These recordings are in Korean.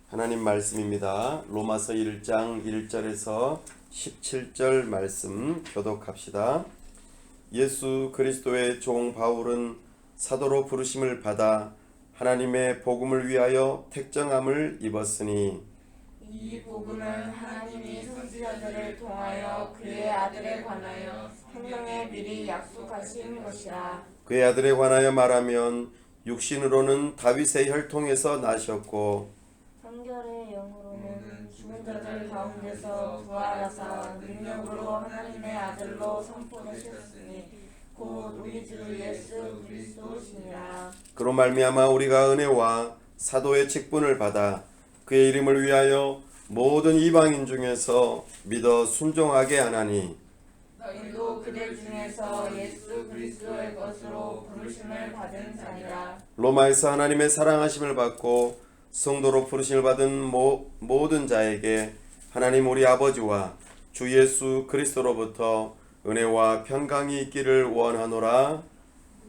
하나님 말씀입니다. 로마서 1장 1절에서 17절 말씀 교독합시다. 예수 그리스도의 종 바울은 사도로 부르심을 받아 하나님의 복음을 위하여 택정함을 입었으니 이 복음은 하나님이 선지자들을 통하여 그의 아들에 관하여 성경에 미리 약속하신 것이라. 그의 아들에 관하여 말하면 육신으로는 다윗의 혈통에서 나셨고 성결의 영으로는 죽은 자들 가운데서 부활하사 능력으로 하나님의 아들로 선포되셨으니 곧 우리 주 예수 그리스도시니라. 그로 말미암아 우리가 은혜와 사도의 직분을 받아 그의 이름을 위하여 모든 이방인 중에서 믿어 순종하게 하나니 너희도 그들 중에서 예수 그리스도의 것으로 부르심을 받은 자니라. 로마에서 하나님의 사랑하심을 받고 성도로 부르심을 받은 모든 자에게 하나님 우리 아버지와 주 예수 그리스도로부터 은혜와 평강이 있기를 원하노라.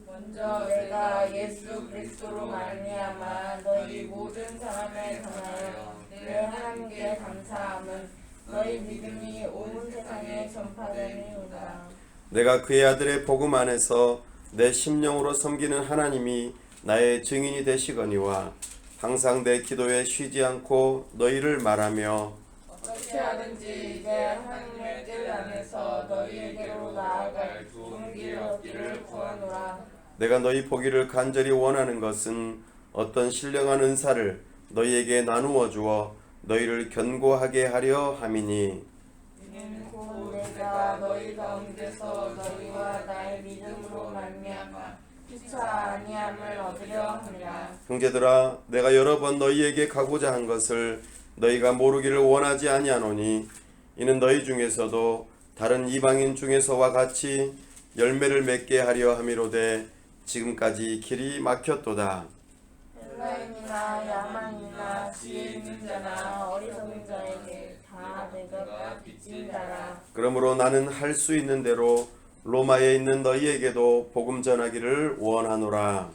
먼저 내가 예수 그리스도로 말미암아 너희 모든 사람에 관하여 내 하나님께 감사함은 너희 믿음이 온 세상에 전파되니이다. 내가 그의 아들의 복음 안에서 내 심령으로 섬기는 하나님이 나의 증인이 되시거니와 항상 내 기도에 쉬지 않고 너희를 말하며 어떻게 하든지 이제 하나님의 뜻 안에서 너희에게로 나아갈 좋은 길 얻기를 구하노라. 내가 너희 보기를 간절히 원하는 것은 어떤 신령한 은사를 너희에게 나누어 주어 너희를 견고하게 하려 함이니 이는 곧 내가 너희 가운데서 너희와 나의 믿음으로 말미암아 피차 아니함을 얻으려 함이라. 형제들아 내가 여러 번 너희에게 가고자 한 것을 너희가 모르기를 원하지 아니하노니 이는 너희 중에서도 다른 이방인 중에서와 같이 열매를 맺게 하려 함이로되 지금까지 길이 막혔도다. 헬라인이나 야만이나 지혜 있는 자나 어리석은 자에게 다 내가 빚진 자라. 그러므로 나는 할 수 있는 대로 로마에 있는 너희에게도 복음 전하기를 원하노라.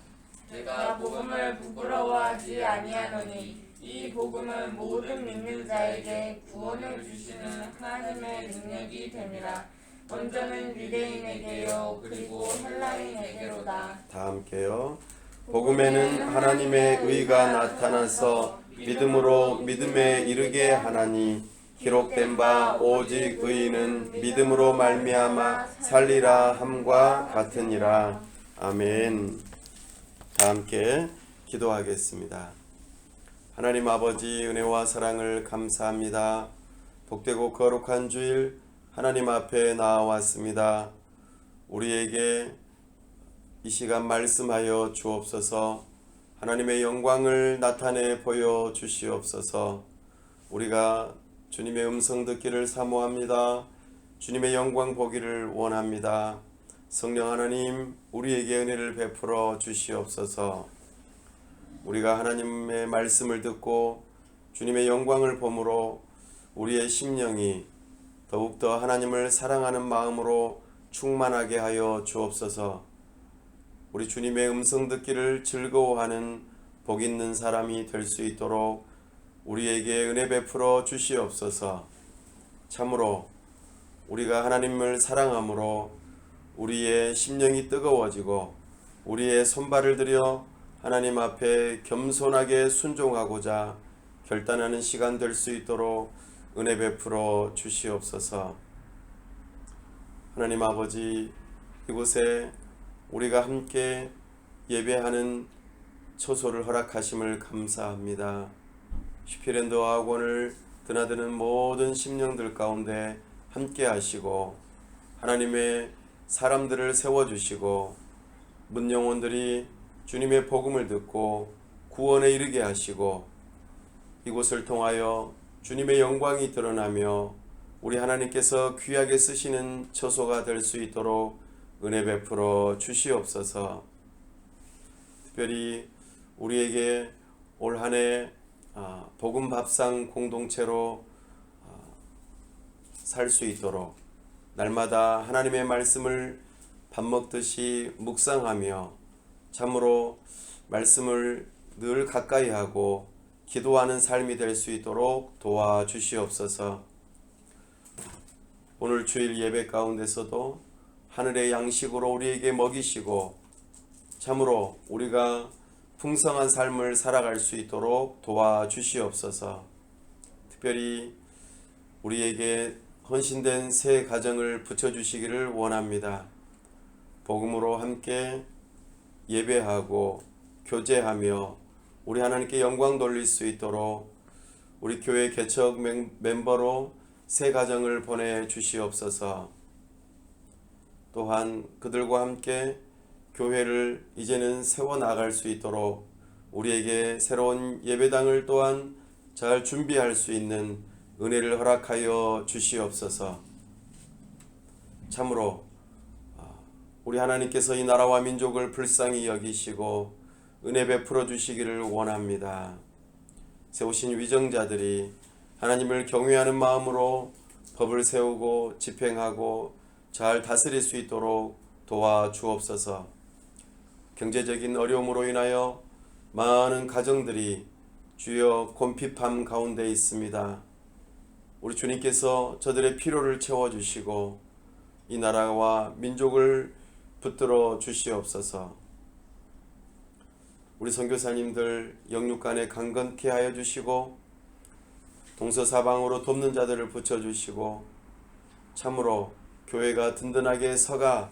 내가 복음을 부끄러워하지 아니하노니 이 복음은 모든 믿는 자에게 구원을 주시는 하나님의 능력이 됨이라. 먼저는 유대인에게요 그리고 헬라인에게로다. 다 함께요. 복음에는 하나님의 의가 나타나서 믿음으로 믿음에 이르게 하나니 기록된 바 오직 의인은 믿음으로 말미암아 살리라 함과 같으니라. 아멘. 다 함께 기도하겠습니다. 하나님 아버지 은혜와 사랑을 감사합니다. 복되고 거룩한 주일 하나님 앞에 나와왔습니다. 우리에게 이 시간 말씀하여 주옵소서. 하나님의 영광을 나타내 보여 주시옵소서. 우리가 주님의 음성 듣기를 사모합니다. 주님의 영광 보기를 원합니다. 성령 하나님 우리에게 은혜를 베풀어 주시옵소서. 우리가 하나님의 말씀을 듣고 주님의 영광을 보므로 우리의 심령이 더욱더 하나님을 사랑하는 마음으로 충만하게 하여 주옵소서. 우리 주님의 음성 듣기를 즐거워하는 복 있는 사람이 될 수 있도록 우리에게 은혜 베풀어 주시옵소서. 참으로 우리가 하나님을 사랑함으로 우리의 심령이 뜨거워지고 우리의 손발을 들여 하나님 앞에 겸손하게 순종하고자 결단하는 시간 될 수 있도록 은혜 베풀어 주시옵소서. 하나님 아버지 이곳에 우리가 함께 예배하는 처소를 허락하심을 감사합니다. 슈피랜드 학원을 드나드는 모든 심령들 가운데 함께 하시고 하나님의 사람들을 세워주시고 문영혼들이 주님의 복음을 듣고 구원에 이르게 하시고 이곳을 통하여 주님의 영광이 드러나며 우리 하나님께서 귀하게 쓰시는 처소가 될 수 있도록 은혜 베풀어 주시옵소서. 특별히 우리에게 올 한해 복음 밥상 공동체로 살 수 있도록 날마다 하나님의 말씀을 밥 먹듯이 묵상하며 참으로 말씀을 늘 가까이 하고 기도하는 삶이 될 수 있도록 도와주시옵소서. 오늘 주일 예배 가운데서도 하늘의 양식으로 우리에게 먹이시고 참으로 우리가 풍성한 삶을 살아갈 수 있도록 도와주시옵소서. 특별히 우리에게 헌신된 새 가정을 붙여주시기를 원합니다. 복음으로 함께 예배하고 교제하며 우리 하나님께 영광 돌릴 수 있도록 우리 교회 개척 멤버로 새 가정을 보내주시옵소서. 또한 그들과 함께 교회를 이제는 세워나갈 수 있도록 우리에게 새로운 예배당을 또한 잘 준비할 수 있는 은혜를 허락하여 주시옵소서. 참으로 우리 하나님께서 이 나라와 민족을 불쌍히 여기시고 은혜 베풀어 주시기를 원합니다. 세우신 위정자들이 하나님을 경외하는 마음으로 법을 세우고 집행하고 잘 다스릴 수 있도록 도와주옵소서. 경제적인 어려움으로 인하여 많은 가정들이 주여 곤핍함 가운데 있습니다. 우리 주님께서 저들의 필요를 채워주시고 이 나라와 민족을 붙들어 주시옵소서. 우리 선교사님들 영육간에 강건케 하여 주시고 동서사방으로 돕는 자들을 붙여주시고 참으로 교회가 든든하게 서가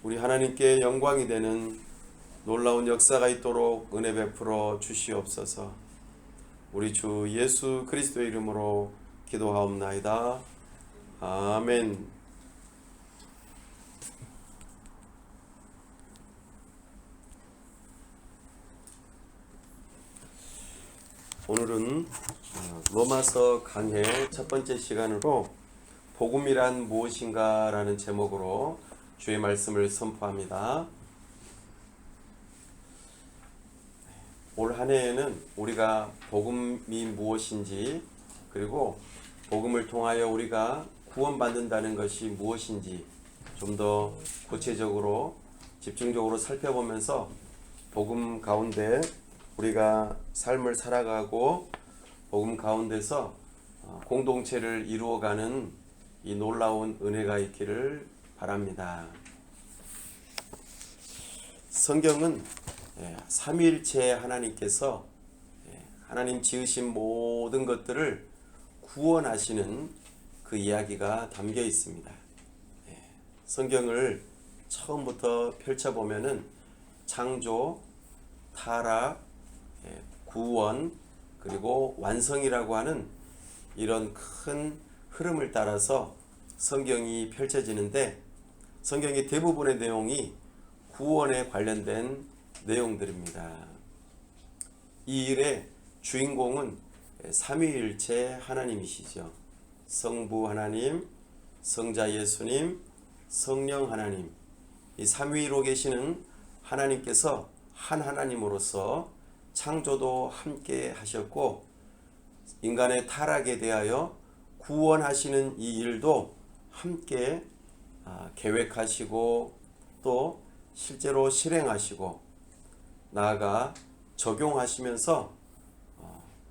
우리 하나님께 영광이 되는 놀라운 역사가 있도록 은혜 베풀어 주시옵소서. 우리 주 예수 그리스도의 이름으로 기도하옵나이다. 아멘. 오늘은 로마서 강해 첫 번째 시간으로 복음이란 무엇인가 라는 제목으로 주의 말씀을 선포합니다. 올 한 해에는 우리가 복음이 무엇인지 그리고 복음을 통하여 우리가 구원받는다는 것이 무엇인지 좀 더 구체적으로 집중적으로 살펴보면서 복음 가운데 우리가 삶을 살아가고 복음 가운데서 공동체를 이루어가는 이 놀라운 은혜가 있기를 바랍니다. 성경은 삼위일체 하나님께서 하나님 지으신 모든 것들을 구원하시는 그 이야기가 담겨 있습니다. 성경을 처음부터 펼쳐보면은 창조, 타락, 구원 그리고 완성이라고 하는 이런 큰 흐름을 따라서 성경이 펼쳐지는데 성경의 대부분의 내용이 구원에 관련된 내용들입니다. 이 일의 주인공은 삼위일체 하나님이시죠. 성부 하나님, 성자 예수님, 성령 하나님, 이 삼위로 계시는 하나님께서 한 하나님으로서 창조도 함께 하셨고 인간의 타락에 대하여 구원하시는 이 일도 함께 계획하시고 또 실제로 실행하시고 나아가 적용하시면서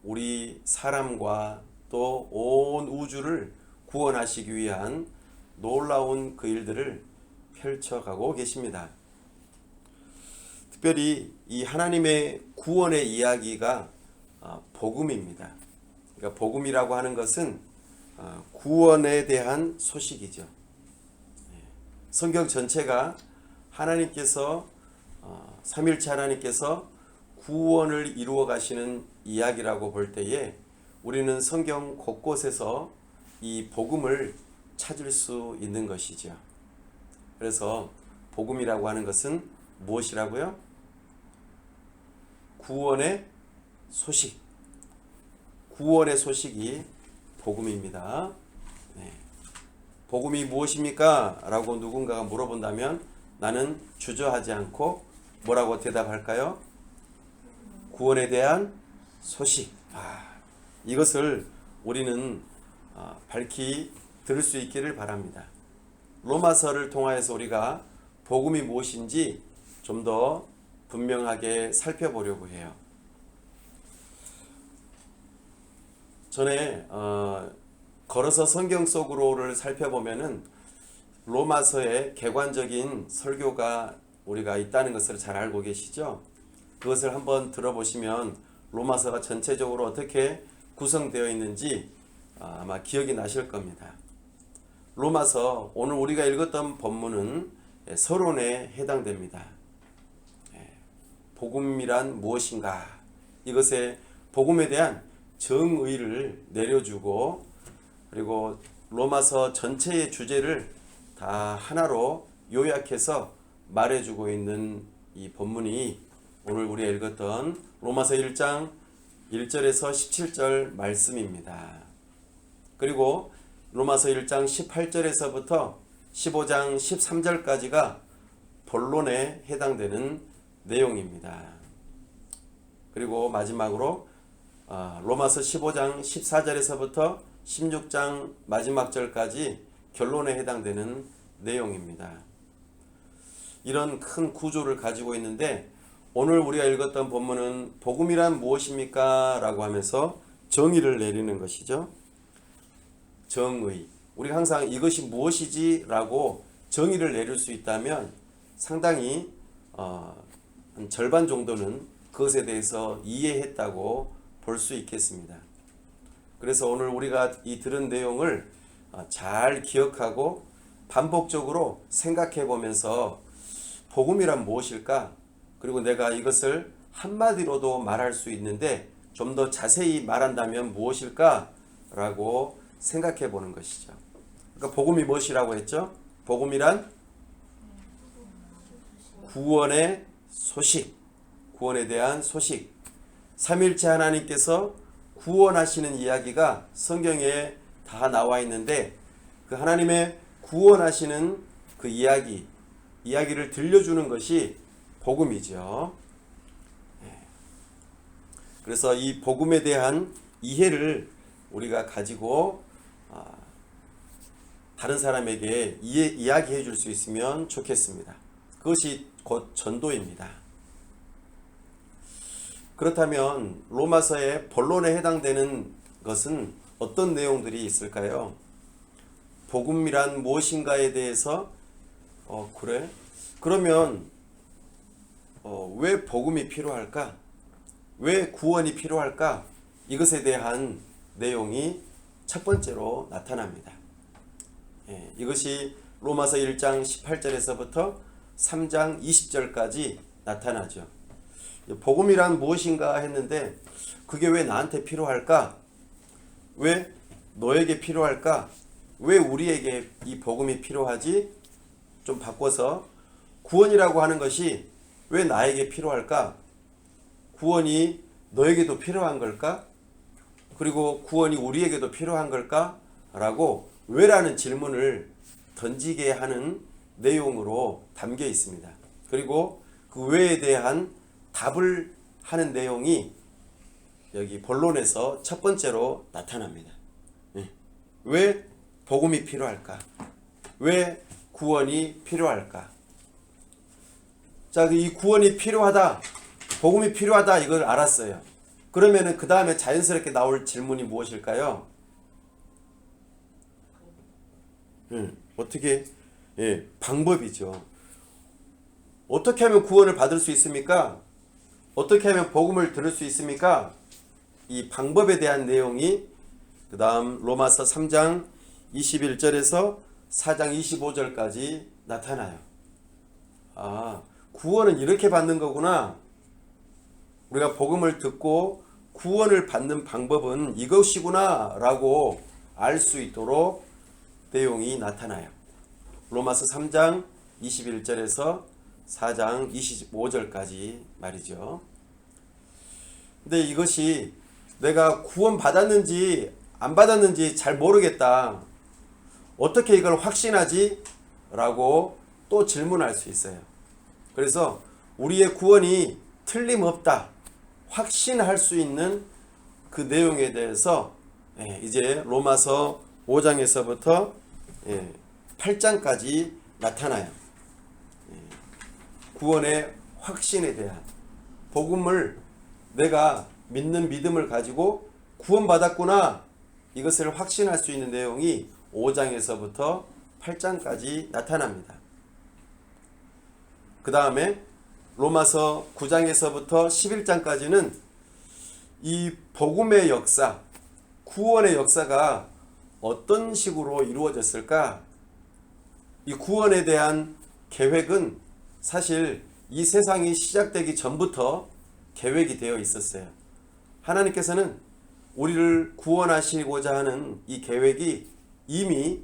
우리 사람과 또 온 우주를 구원하시기 위한 놀라운 그 일들을 펼쳐가고 계십니다. 특별히 이 하나님의 구원의 이야기가 복음입니다. 그러니까 복음이라고 하는 것은 구원에 대한 소식이죠. 성경 전체가 하나님께서 삼일체 하나님께서 구원을 이루어 가시는 이야기라고 볼 때에 우리는 성경 곳곳에서 이 복음을 찾을 수 있는 것이죠. 그래서 복음이라고 하는 것은 무엇이라고요? 구원의 소식. 구원의 소식이 복음입니다. 복음이 무엇입니까? 라고 누군가가 물어본다면 나는 주저하지 않고 뭐라고 대답할까요? 구원에 대한 소식. 이것을 우리는 밝히 들을 수 있기를 바랍니다. 로마서를 통하여서 우리가 복음이 무엇인지 좀 더 분명하게 살펴보려고 해요. 전에 걸어서 성경 속으로를 살펴보면은 로마서의 객관적인 설교가 우리가 있다는 것을 잘 알고 계시죠? 그것을 한번 들어보시면 로마서가 전체적으로 어떻게 구성되어 있는지 아마 기억이 나실 겁니다. 로마서 오늘 우리가 읽었던 본문은 서론에 해당됩니다. 복음이란 무엇인가? 이것에 복음에 대한 정의를 내려주고 그리고 로마서 전체의 주제를 다 하나로 요약해서 말해주고 있는 이 본문이 오늘 우리가 읽었던 로마서 1장 1절에서 17절 말씀입니다. 그리고 로마서 1장 18절에서부터 15장 13절까지가 본론에 해당되는 내용입니다. 그리고 마지막으로 로마서 15장 14절에서부터 16장 마지막 절까지 결론에 해당되는 내용입니다. 이런 큰 구조를 가지고 있는데 오늘 우리가 읽었던 본문은 복음이란 무엇입니까? 라고 하면서 정의를 내리는 것이죠. 정의. 우리가 항상 이것이 무엇이지? 라고 정의를 내릴 수 있다면 상당히 한 절반 정도는 그것에 대해서 이해했다고 볼 수 있겠습니다. 그래서 오늘 우리가 이 들은 내용을 잘 기억하고 반복적으로 생각해 보면서 복음이란 무엇일까? 그리고 내가 이것을 한마디로도 말할 수 있는데 좀 더 자세히 말한다면 무엇일까? 라고 생각해 보는 것이죠. 그러니까 복음이 무엇이라고 했죠? 복음이란 구원의 소식, 구원에 대한 소식. 삼일체 하나님께서 구원하시는 이야기가 성경에 다 나와 있는데 그 하나님의 구원하시는 그 이야기를 들려주는 것이 복음이죠. 그래서 이 복음에 대한 이해를 우리가 가지고 다른 사람에게 이야기해 줄 수 있으면 좋겠습니다. 그것이 곧 전도입니다. 그렇다면 로마서의 본론에 해당되는 것은 어떤 내용들이 있을까요? 복음이란 무엇인가에 대해서 그래? 그러면 왜 복음이 필요할까? 왜 구원이 필요할까? 이것에 대한 내용이 첫 번째로 나타납니다. 이것이 로마서 1장 18절에서부터 3장 20절까지 나타나죠. 복음이란 무엇인가 했는데 그게 왜 나한테 필요할까? 왜 너에게 필요할까? 왜 우리에게 이 복음이 필요하지? 좀 바꿔서 구원이라고 하는 것이 왜 나에게 필요할까? 구원이 너에게도 필요한 걸까? 그리고 구원이 우리에게도 필요한 걸까? 라고 왜라는 질문을 던지게 하는 내용으로 담겨 있습니다. 그리고 그 왜에 대한 답을 하는 내용이 여기 본론에서 첫 번째로 나타납니다. 왜 복음이 필요할까? 왜 구원이 필요할까? 자, 이 구원이 필요하다, 복음이 필요하다 이걸 알았어요. 그러면은 그 다음에 자연스럽게 나올 질문이 무엇일까요? 어떻게? 방법이죠. 어떻게 하면 구원을 받을 수 있습니까? 어떻게 하면 복음을 들을 수 있습니까? 이 방법에 대한 내용이 그 다음 로마서 3장 21절에서 4장 25절까지 나타나요. 구원은 이렇게 받는 거구나. 우리가 복음을 듣고 구원을 받는 방법은 이것이구나 라고 알 수 있도록 내용이 나타나요. 로마서 3장 21절에서 4장 25절까지 말이죠. 근데 이것이 내가 구원 받았는지 안 받았는지 잘 모르겠다. 어떻게 이걸 확신하지? 라고 또 질문할 수 있어요. 그래서 우리의 구원이 틀림없다. 확신할 수 있는 그 내용에 대해서 이제 로마서 5장에서부터 8장까지 나타나요. 구원의 확신에 대한 복음을 내가 믿는 믿음을 가지고 구원받았구나 이것을 확신할 수 있는 내용이 5장에서부터 8장까지 나타납니다. 그 다음에 로마서 9장에서부터 11장까지는 이 복음의 역사, 구원의 역사가 어떤 식으로 이루어졌을까? 이 구원에 대한 계획은 사실 이 세상이 시작되기 전부터 계획이 되어 있었어요. 하나님께서는 우리를 구원하시고자 하는 이 계획이 이미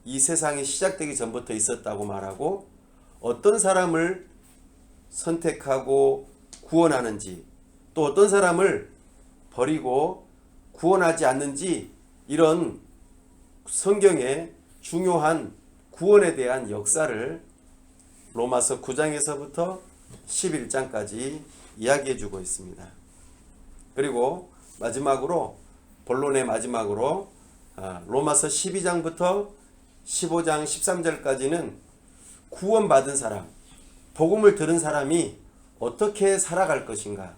이 세상이 시작되기 전부터 있었다고 말하고, 어떤 사람을 선택하고 구원하는지, 또 어떤 사람을 버리고 구원하지 않는지, 이런 성경의 중요한 구원에 대한 역사를 로마서 9장에서부터 11장까지 이야기해 주고 있습니다. 그리고 마지막으로, 본론의 마지막으로 로마서 12장부터 15장 13절까지는 구원받은 사람, 복음을 들은 사람이 어떻게 살아갈 것인가,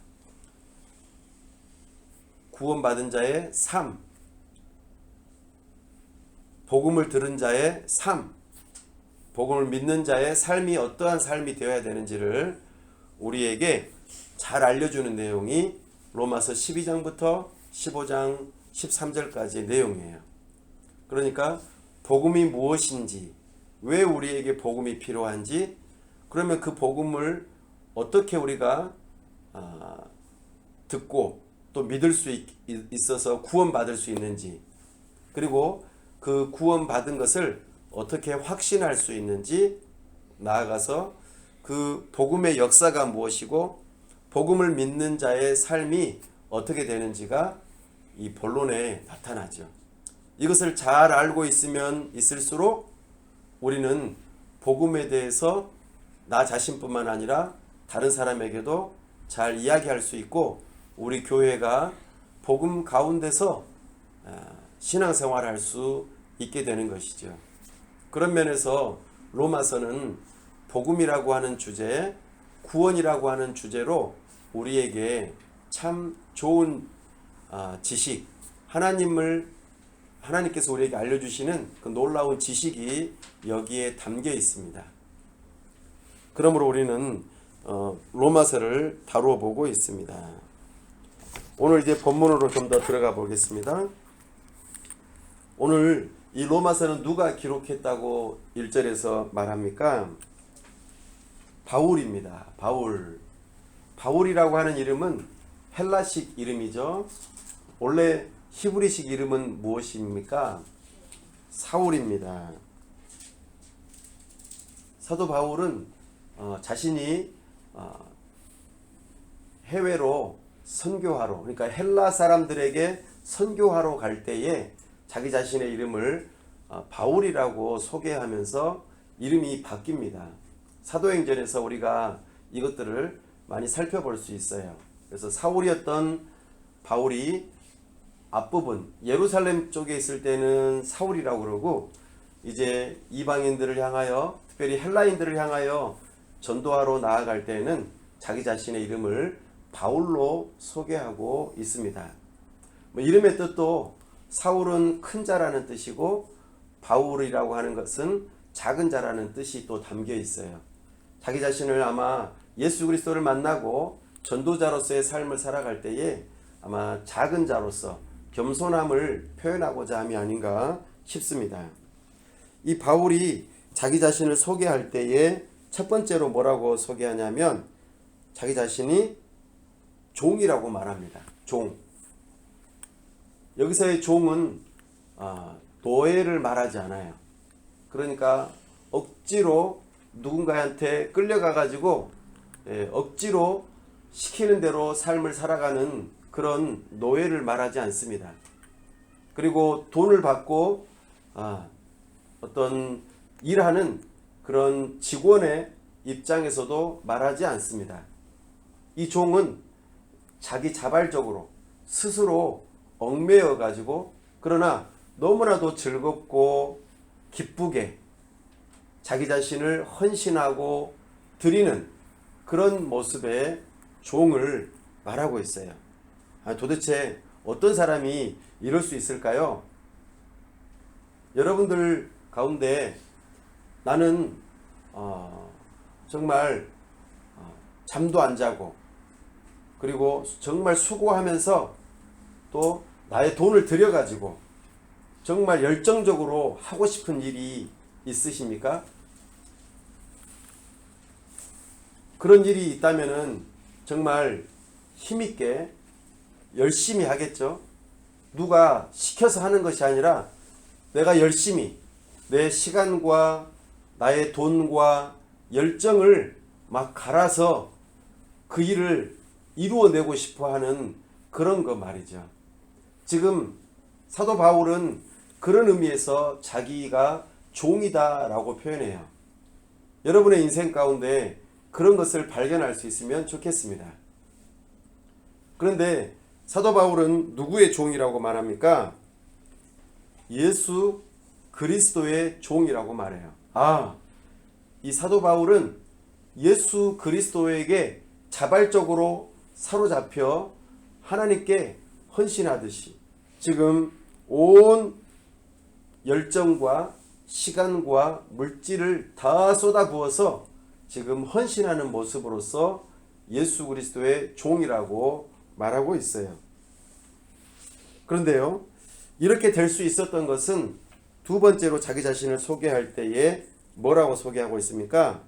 구원받은 자의 삶, 복음을 들은 자의 삶, 복음을 믿는 자의 삶이 어떠한 삶이 되어야 되는지를 우리에게 잘 알려주는 내용이 로마서 12장부터 15장 13절까지의 내용이에요. 그러니까 복음이 무엇인지, 왜 우리에게 복음이 필요한지, 그러면 그 복음을 어떻게 우리가 듣고 또 믿을 수 있어서 구원받을 수 있는지, 그리고 그 구원받은 것을 어떻게 확신할 수 있는지, 나아가서 그 복음의 역사가 무엇이고 복음을 믿는 자의 삶이 어떻게 되는지가 이 본론에 나타나죠. 이것을 잘 알고 있으면 있을수록 우리는 복음에 대해서 나 자신뿐만 아니라 다른 사람에게도 잘 이야기할 수 있고, 우리 교회가 복음 가운데서 신앙생활을 할 수 있게 되는 것이죠. 그런 면에서 로마서는 복음이라고 하는 주제, 구원이라고 하는 주제로 우리에게 참 좋은 지식, 하나님께서 우리에게 알려주시는 그 놀라운 지식이 여기에 담겨 있습니다. 그러므로 우리는 로마서를 다루어 보고 있습니다. 오늘 이제 본문으로 좀 더 들어가 보겠습니다. 오늘 이 로마서는 누가 기록했다고 1절에서 말합니까? 바울입니다. 바울이라고 하는 이름은 헬라식 이름이죠. 원래 히브리식 이름은 무엇입니까? 사울입니다. 사도 바울은 자신이 해외로 선교하러, 그러니까 헬라 사람들에게 선교하러 갈 때에 자기 자신의 이름을 바울이라고 소개하면서 이름이 바뀝니다. 사도행전에서 우리가 이것들을 많이 살펴볼 수 있어요. 그래서 사울이었던 바울이 앞부분 예루살렘 쪽에 있을 때는 사울이라고 그러고, 이제 이방인들을 향하여, 특별히 헬라인들을 향하여 전도하러 나아갈 때는 자기 자신의 이름을 바울로 소개하고 있습니다. 이름의 뜻도 사울은 큰 자라는 뜻이고, 바울이라고 하는 것은 작은 자라는 뜻이 또 담겨 있어요. 자기 자신을 아마 예수 그리스도를 만나고 전도자로서의 삶을 살아갈 때에 아마 작은 자로서 겸손함을 표현하고자 함이 아닌가 싶습니다. 이 바울이 자기 자신을 소개할 때에 첫 번째로 뭐라고 소개하냐면, 자기 자신이 종이라고 말합니다. 종. 여기서의 종은 노예를 말하지 않아요. 그러니까 억지로 누군가한테 끌려가 가지고 억지로 시키는 대로 삶을 살아가는 그런 노예를 말하지 않습니다. 그리고 돈을 받고 어떤 일하는 그런 직원의 입장에서도 말하지 않습니다. 이 종은 자기 자발적으로 스스로 얽매여 가지고, 그러나 너무나도 즐겁고 기쁘게 자기 자신을 헌신하고 드리는 그런 모습의 종을 말하고 있어요. 도대체 어떤 사람이 이럴 수 있을까요? 여러분들 가운데 나는 정말 잠도 안 자고 그리고 정말 수고하면서 또 나의 돈을 들여가지고 정말 열정적으로 하고 싶은 일이 있으십니까? 그런 일이 있다면은 정말 힘있게 열심히 하겠죠. 누가 시켜서 하는 것이 아니라 내가 열심히 내 시간과 나의 돈과 열정을 막 갈아서 그 일을 이루어내고 싶어 하는 그런 거 말이죠. 지금 사도 바울은 그런 의미에서 자기가 종이다라고 표현해요. 여러분의 인생 가운데 그런 것을 발견할 수 있으면 좋겠습니다. 그런데 사도 바울은 누구의 종이라고 말합니까? 예수 그리스도의 종이라고 말해요. 이 사도 바울은 예수 그리스도에게 자발적으로 사로잡혀 하나님께 헌신하듯이 지금 온 열정과 시간과 물질을 다 쏟아부어서 지금 헌신하는 모습으로서 예수 그리스도의 종이라고 말하고 있어요. 그런데요, 이렇게 될 수 있었던 것은 두 번째로 자기 자신을 소개할 때에 뭐라고 소개하고 있습니까?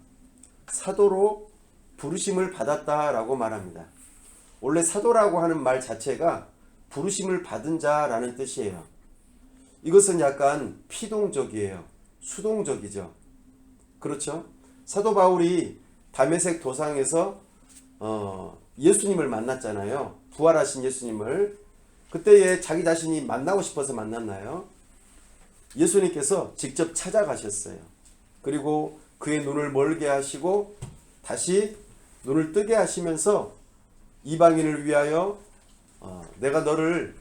사도로 부르심을 받았다라고 말합니다. 원래 사도라고 하는 말 자체가 부르심을 받은 자라는 뜻이에요. 이것은 약간 피동적이에요. 수동적이죠. 그렇죠? 사도 바울이 다메섹 도상에서 예수님을 만났잖아요. 부활하신 예수님을. 그때에 자기 자신이 만나고 싶어서 만났나요? 예수님께서 직접 찾아가셨어요. 그리고 그의 눈을 멀게 하시고 다시 눈을 뜨게 하시면서 이방인을 위하여 내가 너를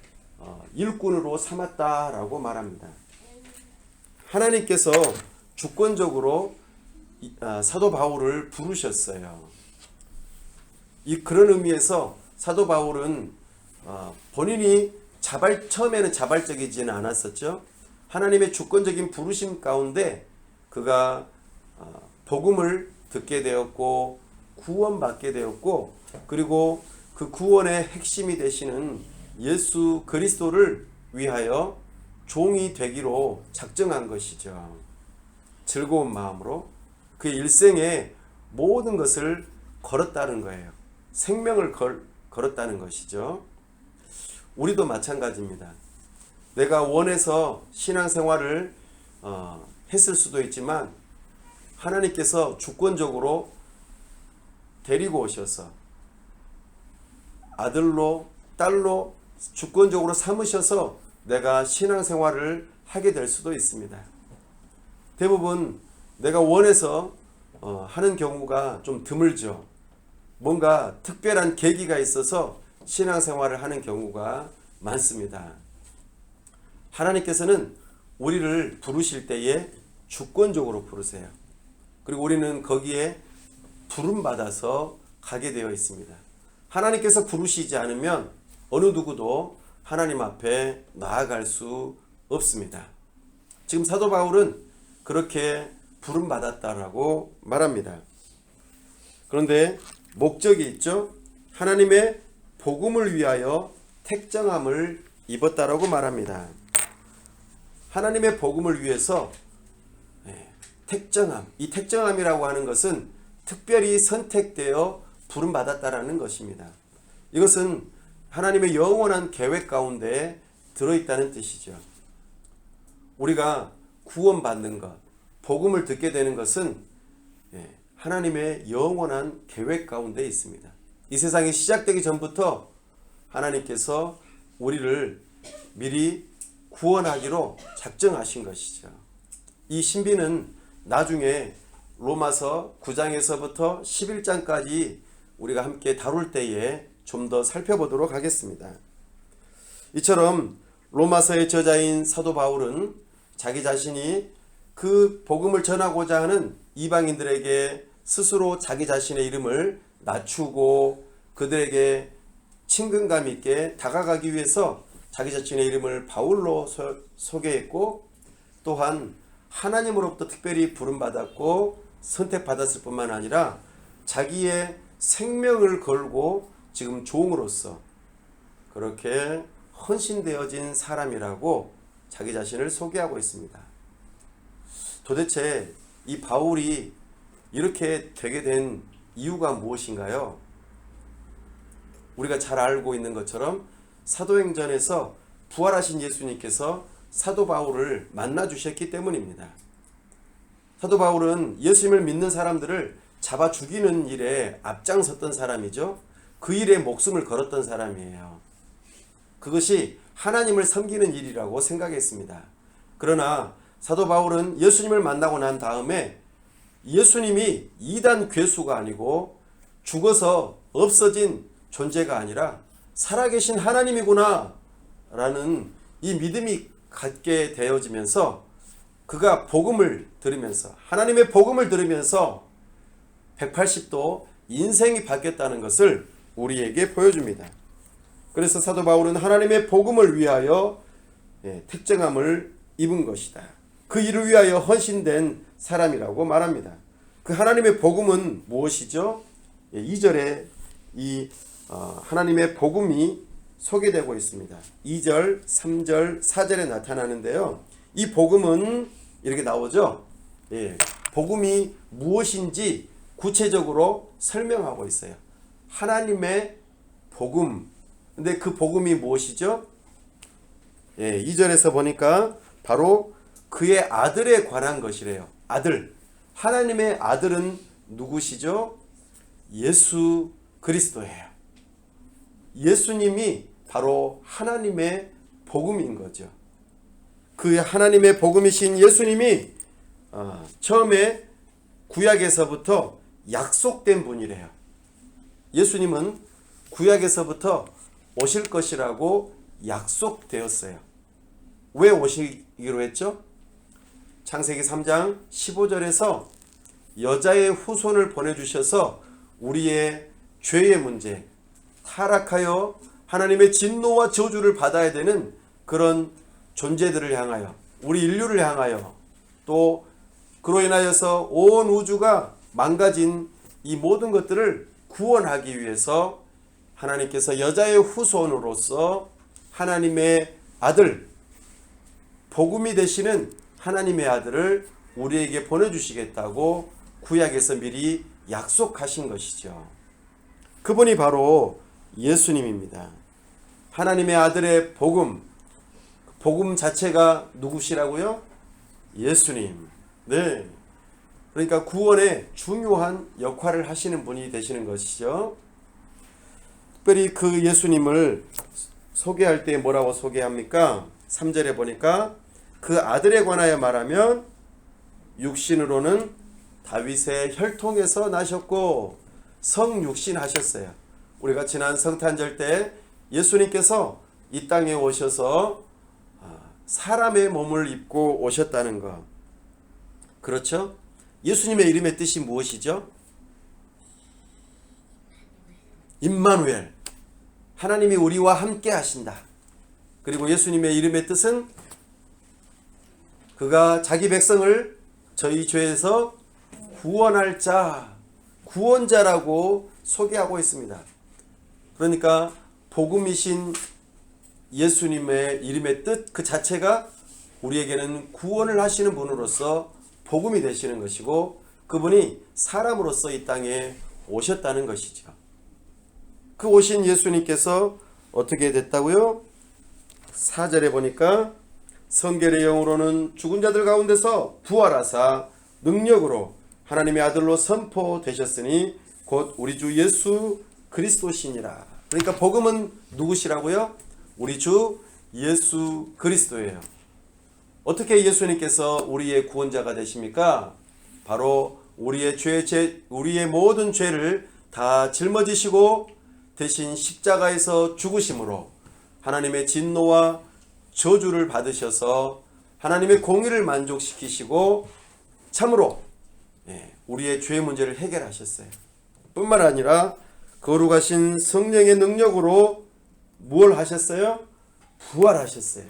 일꾼으로 삼았다라고 말합니다. 하나님께서 주권적으로 사도 바울을 부르셨어요. 그런 의미에서 사도 바울은 본인이 처음에는 자발적이지는 않았었죠. 하나님의 주권적인 부르심 가운데 그가 복음을 듣게 되었고 구원받게 되었고 그리고 그 구원의 핵심이 되시는 예수 그리스도를 위하여 종이 되기로 작정한 것이죠. 즐거운 마음으로 그 일생에 모든 것을 걸었다는 거예요. 생명을 걸었다는 것이죠. 우리도 마찬가지입니다. 내가 원해서 신앙생활을 했을 수도 있지만 하나님께서 주권적으로 데리고 오셔서 아들로 딸로 주권적으로 삼으셔서 내가 신앙생활을 하게 될 수도 있습니다. 대부분 내가 원해서 하는 경우가 좀 드물죠. 뭔가 특별한 계기가 있어서 신앙생활을 하는 경우가 많습니다. 하나님께서는 우리를 부르실 때에 주권적으로 부르세요. 그리고 우리는 거기에 부름받아서 가게 되어 있습니다. 하나님께서 부르시지 않으면 어느 누구도 하나님 앞에 나아갈 수 없습니다. 지금 사도 바울은 그렇게 부름받았다라고 말합니다. 그런데 목적이 있죠. 하나님의 복음을 위하여 택정함을 입었다라고 말합니다. 하나님의 복음을 위해서 택정함, 이 택정함이라고 하는 것은 특별히 선택되어 부름받았다라는 것입니다. 이것은 하나님의 영원한 계획 가운데 들어있다는 뜻이죠. 우리가 구원받는 것, 복음을 듣게 되는 것은 하나님의 영원한 계획 가운데 있습니다. 이 세상이 시작되기 전부터 하나님께서 우리를 미리 구원하기로 작정하신 것이죠. 이 신비는 나중에 로마서 9장에서부터 11장까지 우리가 함께 다룰 때에 좀 더 살펴보도록 하겠습니다. 이처럼 로마서의 저자인 사도 바울은 자기 자신이 그 복음을 전하고자 하는 이방인들에게 스스로 자기 자신의 이름을 낮추고 그들에게 친근감 있게 다가가기 위해서 자기 자신의 이름을 바울로 소개했고 또한 하나님으로부터 특별히 부름받았고 선택받았을 뿐만 아니라 자기의 생명을 걸고 지금 종으로서 그렇게 헌신되어진 사람이라고 자기 자신을 소개하고 있습니다. 도대체 이 바울이 이렇게 되게 된 이유가 무엇인가요? 우리가 잘 알고 있는 것처럼 사도행전에서 부활하신 예수님께서 사도 바울을 만나 주셨기 때문입니다. 사도 바울은 예수님을 믿는 사람들을 잡아 죽이는 일에 앞장섰던 사람이죠. 그 일에 목숨을 걸었던 사람이에요. 그것이 하나님을 섬기는 일이라고 생각했습니다. 그러나 사도 바울은 예수님을 만나고 난 다음에 예수님이 이단 괴수가 아니고 죽어서 없어진 존재가 아니라 살아계신 하나님이구나 라는 이 믿음이 갖게 되어지면서 그가 복음을 들으면서 하나님의 복음을 들으면서 180도 인생이 바뀌었다는 것을 우리에게 보여줍니다. 그래서 사도 바울은 하나님의 복음을 위하여 특정함을 입은 것이다. 그 일을 위하여 헌신된 사람이라고 말합니다. 그 하나님의 복음은 무엇이죠? 2절에 이 하나님의 복음이 소개되고 있습니다. 2절, 3절, 4절에 나타나는데요. 이 복음은 이렇게 나오죠. 복음이 무엇인지 구체적으로 설명하고 있어요. 하나님의 복음. 근데 그 복음이 무엇이죠? 2절에서 보니까 바로 그의 아들에 관한 것이래요. 아들. 하나님의 아들은 누구시죠? 예수 그리스도예요. 예수님이 바로 하나님의 복음인 거죠. 그 하나님의 복음이신 예수님이 처음에 구약에서부터 약속된 분이래요. 예수님은 구약에서부터 오실 것이라고 약속되었어요. 왜 오시기로 했죠? 창세기 3장 15절에서 여자의 후손을 보내주셔서 우리의 죄의 문제, 타락하여 하나님의 진노와 저주를 받아야 되는 그런 존재들을 향하여, 우리 인류를 향하여, 또 그로 인하여서 온 우주가 망가진 이 모든 것들을 구원하기 위해서 하나님께서 여자의 후손으로서 하나님의 아들, 복음이 되시는 하나님의 아들을 우리에게 보내주시겠다고 구약에서 미리 약속하신 것이죠. 그분이 바로 예수님입니다. 하나님의 아들의 복음, 복음 자체가 누구시라고요? 예수님. 네. 그러니까 구원에 중요한 역할을 하시는 분이 되시는 것이죠. 특별히 그 예수님을 소개할 때 뭐라고 소개합니까? 3절에 보니까 그 아들에 관하여 말하면 육신으로는 다윗의 혈통에서 나셨고 성육신 하셨어요. 우리가 지난 성탄절 때 예수님께서 이 땅에 오셔서 사람의 몸을 입고 오셨다는 것. 그렇죠? 예수님의 이름의 뜻이 무엇이죠? 임마누엘. 하나님이 우리와 함께 하신다. 그리고 예수님의 이름의 뜻은 그가 자기 백성을 저희 죄에서 구원할 자, 구원자라고 소개하고 있습니다. 그러니까 복음이신 예수님의 이름의 뜻 그 자체가 우리에게는 구원을 하시는 분으로서 복음이 되시는 것이고 그분이 사람으로서 이 땅에 오셨다는 것이죠. 그 오신 예수님께서 어떻게 됐다고요? 4절에 보니까 성결의 영으로는 죽은 자들 가운데서 부활하사 능력으로 하나님의 아들로 선포되셨으니 곧 우리 주 예수 그리스도시니라. 그러니까 복음은 누구시라고요? 우리 주 예수 그리스도예요. 어떻게 예수님께서 우리의 구원자가 되십니까? 바로 우리의 모든 죄를 다 짊어지시고 대신 십자가에서 죽으심으로 하나님의 진노와 저주를 받으셔서 하나님의 공의를 만족시키시고 참으로 우리의 죄 문제를 해결하셨어요. 뿐만 아니라 거룩하신 성령의 능력으로 무엇을 하셨어요? 부활하셨어요.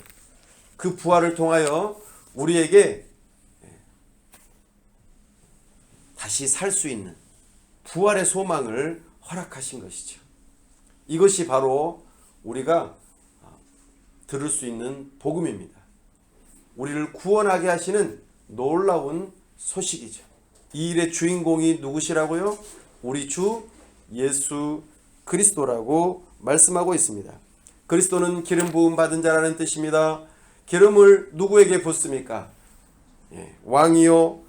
그 부활을 통하여 우리에게 다시 살 수 있는 부활의 소망을 허락하신 것이죠. 이것이 바로 우리가 들을 수 있는 복음입니다. 우리를 구원하게 하시는 놀라운 소식이죠. 이 일의 주인공이 누구시라고요? 우리 주 예수 그리스도라고 말씀하고 있습니다. 그리스도는 기름 부음 받은 자라는 뜻입니다. 기름을 누구에게 붓습니까? 왕이요,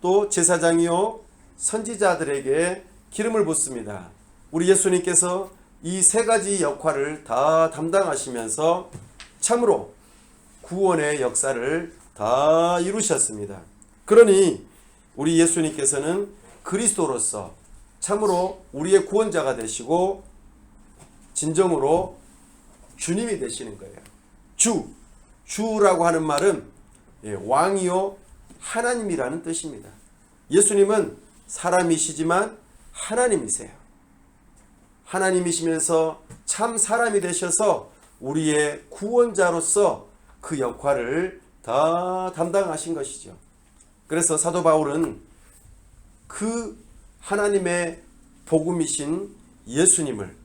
또 제사장이요, 선지자들에게 기름을 붓습니다. 우리 예수님께서 이 세 가지 역할을 다 담당하시면서 참으로 구원의 역사를 다 이루셨습니다. 그러니 우리 예수님께서는 그리스도로서 참으로 우리의 구원자가 되시고 진정으로 주님이 되시는 거예요. 주라고 하는 말은 왕이요 하나님이라는 뜻입니다. 예수님은 사람이시지만 하나님이세요. 하나님이시면서 참 사람이 되셔서 우리의 구원자로서 그 역할을 다 담당하신 것이죠. 그래서 사도 바울은 그 하나님의 복음이신 예수님을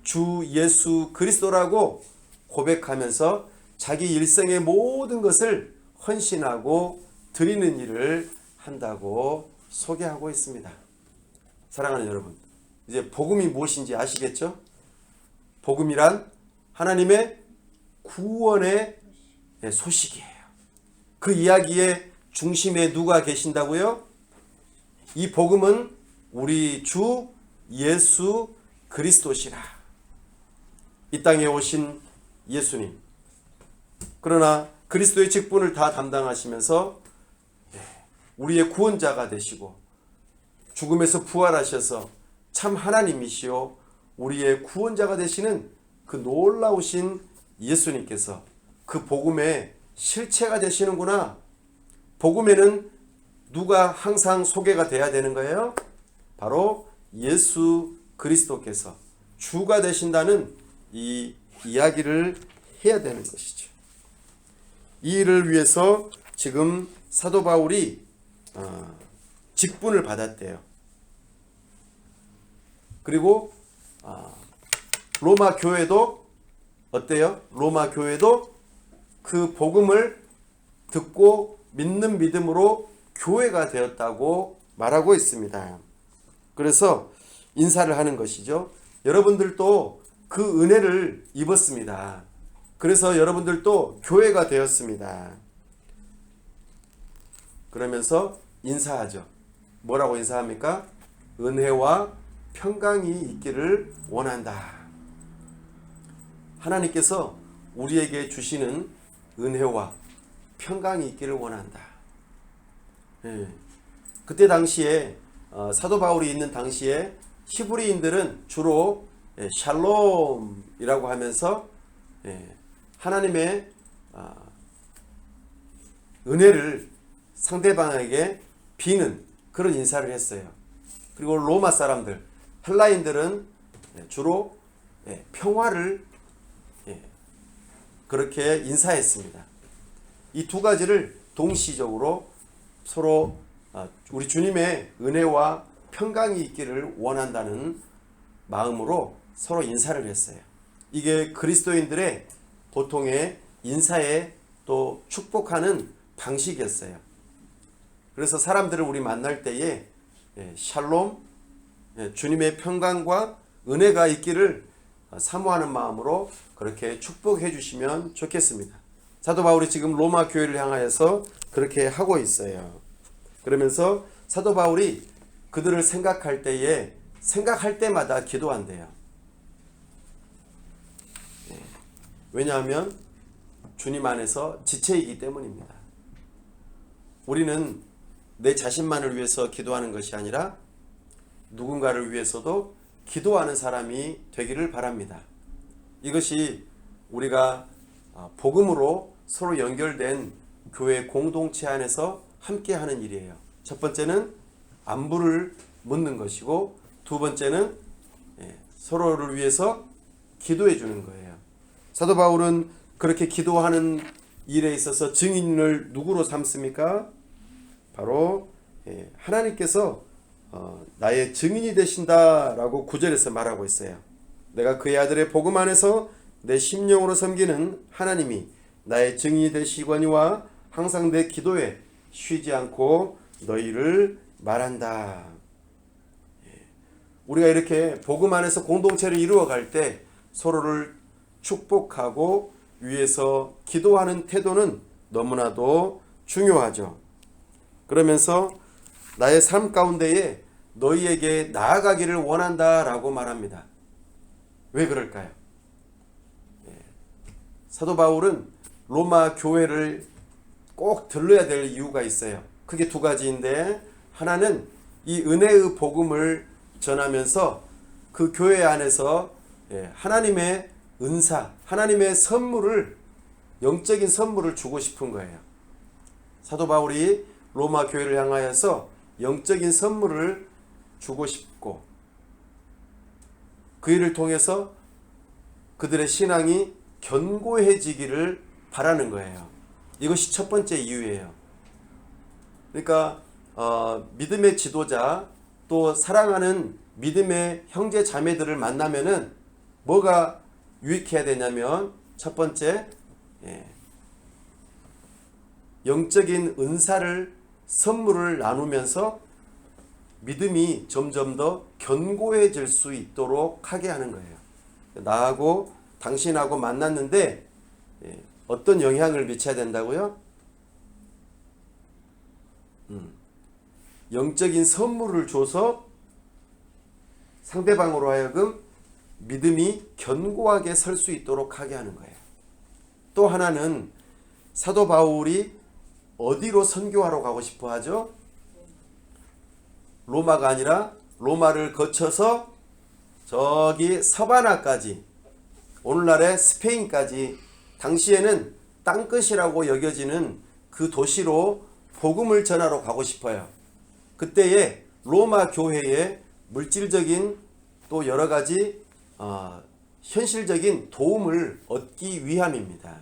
주 예수 그리스도라고 고백하면서 자기 일생의 모든 것을 헌신하고 드리는 일을 한다고 소개하고 있습니다. 사랑하는 여러분, 이제 복음이 무엇인지 아시겠죠? 복음이란 하나님의 구원의 소식이에요. 그 이야기의 중심에 누가 계신다고요? 이 복음은 우리 주 예수 그리스도시라. 이 땅에 오신 예수님. 그러나 그리스도의 직분을 다 담당하시면서 우리의 구원자가 되시고 죽음에서 부활하셔서 참 하나님이시요 우리의 구원자가 되시는 그 놀라우신 예수님께서 그 복음의 실체가 되시는구나. 복음에는 누가 항상 소개가 돼야 되는 거예요? 바로 예수 그리스도께서 주가 되신다는 이 이야기를 해야 되는 것이죠. 이 일을 위해서 지금 사도 바울이 직분을 받았대요. 그리고 로마 교회도 어때요? 로마 교회도 그 복음을 듣고 믿는 믿음으로 교회가 되었다고 말하고 있습니다. 그래서 인사를 하는 것이죠. 여러분들도 그 은혜를 입었습니다. 그래서 여러분들도 교회가 되었습니다. 그러면서 인사하죠. 뭐라고 인사합니까? 은혜와 평강이 있기를 원한다. 하나님께서 우리에게 주시는 은혜와 평강이 있기를 원한다. 그때 당시에 사도 바울이 있는 당시에 히브리인들은 주로 샬롬이라고 하면서 하나님의 은혜를 상대방에게 비는 그런 인사를 했어요. 그리고 로마 사람들, 헬라인들은 주로 평화를 그렇게 인사했습니다. 이 두 가지를 동시적으로 서로 우리 주님의 은혜와 평강이 있기를 원한다는 마음으로 서로 인사를 했어요. 이게 그리스도인들의 보통의 인사에 또 축복하는 방식이었어요. 그래서 사람들을 우리 만날 때에 샬롬, 주님의 평강과 은혜가 있기를 사모하는 마음으로 그렇게 축복해 주시면 좋겠습니다. 사도 바울이 지금 로마 교회를 향하여서 그렇게 하고 있어요. 그러면서 사도 바울이 그들을 생각할 때에 생각할 때마다 기도한대요. 왜냐하면 주님 안에서 지체이기 때문입니다. 우리는 내 자신만을 위해서 기도하는 것이 아니라 누군가를 위해서도 기도하는 사람이 되기를 바랍니다. 이것이 우리가 복음으로 서로 연결된 교회 공동체 안에서 함께 하는 일이에요. 첫 번째는 안부를 묻는 것이고 두 번째는 서로를 위해서 기도해 주는 거예요. 사도 바울은 그렇게 기도하는 일에 있어서 증인을 누구로 삼습니까? 바로 하나님께서 나의 증인이 되신다라고 9절에서 말하고 있어요. 내가 그의 아들의 복음 안에서 내 심령으로 섬기는 하나님이 나의 증인이 되시거니와 항상 내 기도에 쉬지 않고 너희를 말한다. 우리가 이렇게 복음 안에서 공동체를 이루어갈 때 서로를 축복하고 위해서 기도하는 태도는 너무나도 중요하죠. 그러면서 나의 삶 가운데에 너희에게 나아가기를 원한다라고 말합니다. 왜 그럴까요? 사도 바울은 로마 교회를 꼭 들러야 될 이유가 있어요. 크게 두 가지인데, 하나는 이 은혜의 복음을 전하면서 그 교회 안에서 하나님의 은사, 하나님의 선물을, 영적인 선물을 주고 싶은 거예요. 사도 바울이 로마 교회를 향하여서 영적인 선물을 주고 싶고, 그 일을 통해서 그들의 신앙이 견고해지기를 바라는 거예요. 이것이 첫 번째 이유예요. 그러니까 믿음의 지도자, 또 사랑하는 믿음의 형제 자매들을 만나면은 뭐가 유익해야 되냐면, 첫 번째, 영적인 은사를, 선물을 나누면서 믿음이 점점 더 견고해질 수 있도록 하게 하는 거예요. 나하고 당신하고 만났는데 어떤 영향을 미쳐야 된다고요? 영적인 선물을 줘서 상대방으로 하여금 믿음이 견고하게 설 수 있도록 하게 하는 거예요. 또 하나는 사도 바울이 어디로 선교하러 가고 싶어 하죠? 로마가 아니라 로마를 거쳐서 저기 서바나까지, 오늘날의 스페인까지, 당시에는 땅끝이라고 여겨지는 그 도시로 복음을 전하러 가고 싶어요. 그때에 로마 교회에 물질적인 또 여러 가지 현실적인 도움을 얻기 위함입니다.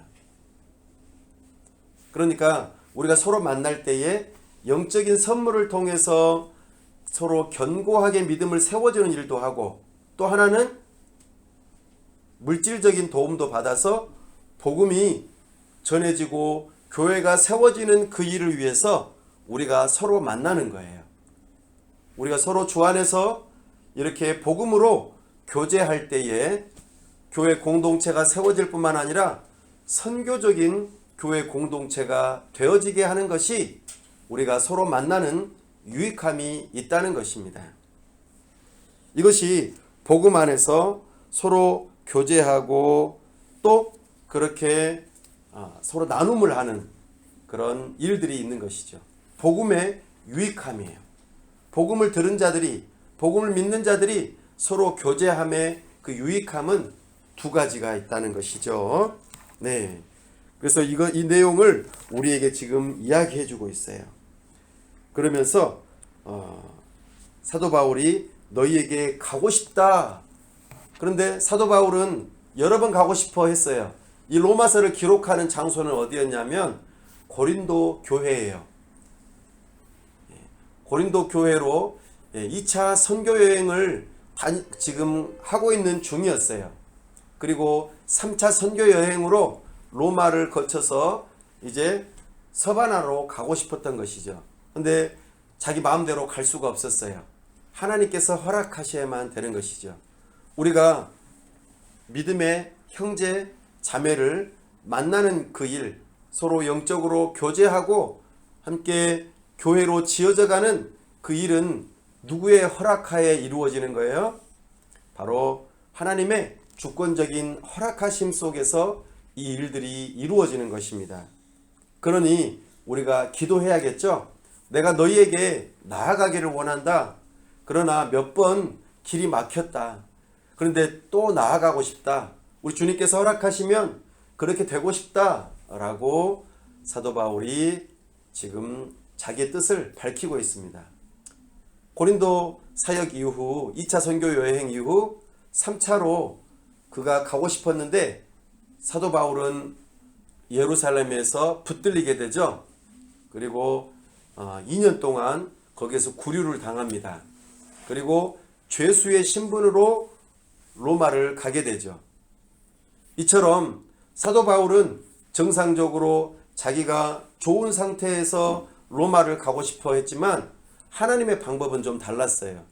그러니까 우리가 서로 만날 때에 영적인 선물을 통해서 서로 견고하게 믿음을 세워주는 일도 하고, 또 하나는 물질적인 도움도 받아서 복음이 전해지고 교회가 세워지는 그 일을 위해서 우리가 서로 만나는 거예요. 우리가 서로 주 안에서 이렇게 복음으로 교제할 때에 교회 공동체가 세워질 뿐만 아니라 선교적인 교회 공동체가 되어지게 하는 것이 우리가 서로 만나는 유익함이 있다는 것입니다. 이것이 복음 안에서 서로 교제하고 또 그렇게 서로 나눔을 하는 그런 일들이 있는 것이죠. 복음의 유익함이에요. 복음을 들은 자들이, 복음을 믿는 자들이 서로 교제함의 그 유익함은 두 가지가 있다는 것이죠. 네. 그래서 이 내용을 우리에게 지금 이야기해 주고 있어요. 그러면서 사도 바울이 너희에게 가고 싶다. 그런데 사도 바울은 여러 번 가고 싶어 했어요. 이 로마서를 기록하는 장소는 어디였냐면 고린도 교회예요. 고린도 교회로 2차 선교 여행을 지금 하고 있는 중이었어요. 그리고 3차 선교 여행으로 로마를 거쳐서 이제 서바나로 가고 싶었던 것이죠. 근데 자기 마음대로 갈 수가 없었어요. 하나님께서 허락하셔야만 되는 것이죠. 우리가 믿음의 형제 자매를 만나는 그 일, 서로 영적으로 교제하고 함께 교회로 지어져가는 그 일은 누구의 허락하에 이루어지는 거예요? 바로 하나님의 주권적인 허락하심 속에서 이 일들이 이루어지는 것입니다. 그러니 우리가 기도해야겠죠? 내가 너희에게 나아가기를 원한다. 그러나 몇 번 길이 막혔다. 그런데 또 나아가고 싶다. 우리 주님께서 허락하시면 그렇게 되고 싶다. 라고 사도 바울이 지금 자기의 뜻을 밝히고 있습니다. 고린도 사역 이후 2차 선교 여행 이후 3차로 그가 가고 싶었는데 사도 바울은 예루살렘에서 붙들리게 되죠. 그리고 2년 동안 거기에서 구류를 당합니다. 그리고 죄수의 신분으로 로마를 가게 되죠. 이처럼 사도 바울은 정상적으로 자기가 좋은 상태에서 로마를 가고 싶어 했지만 하나님의 방법은 좀 달랐어요.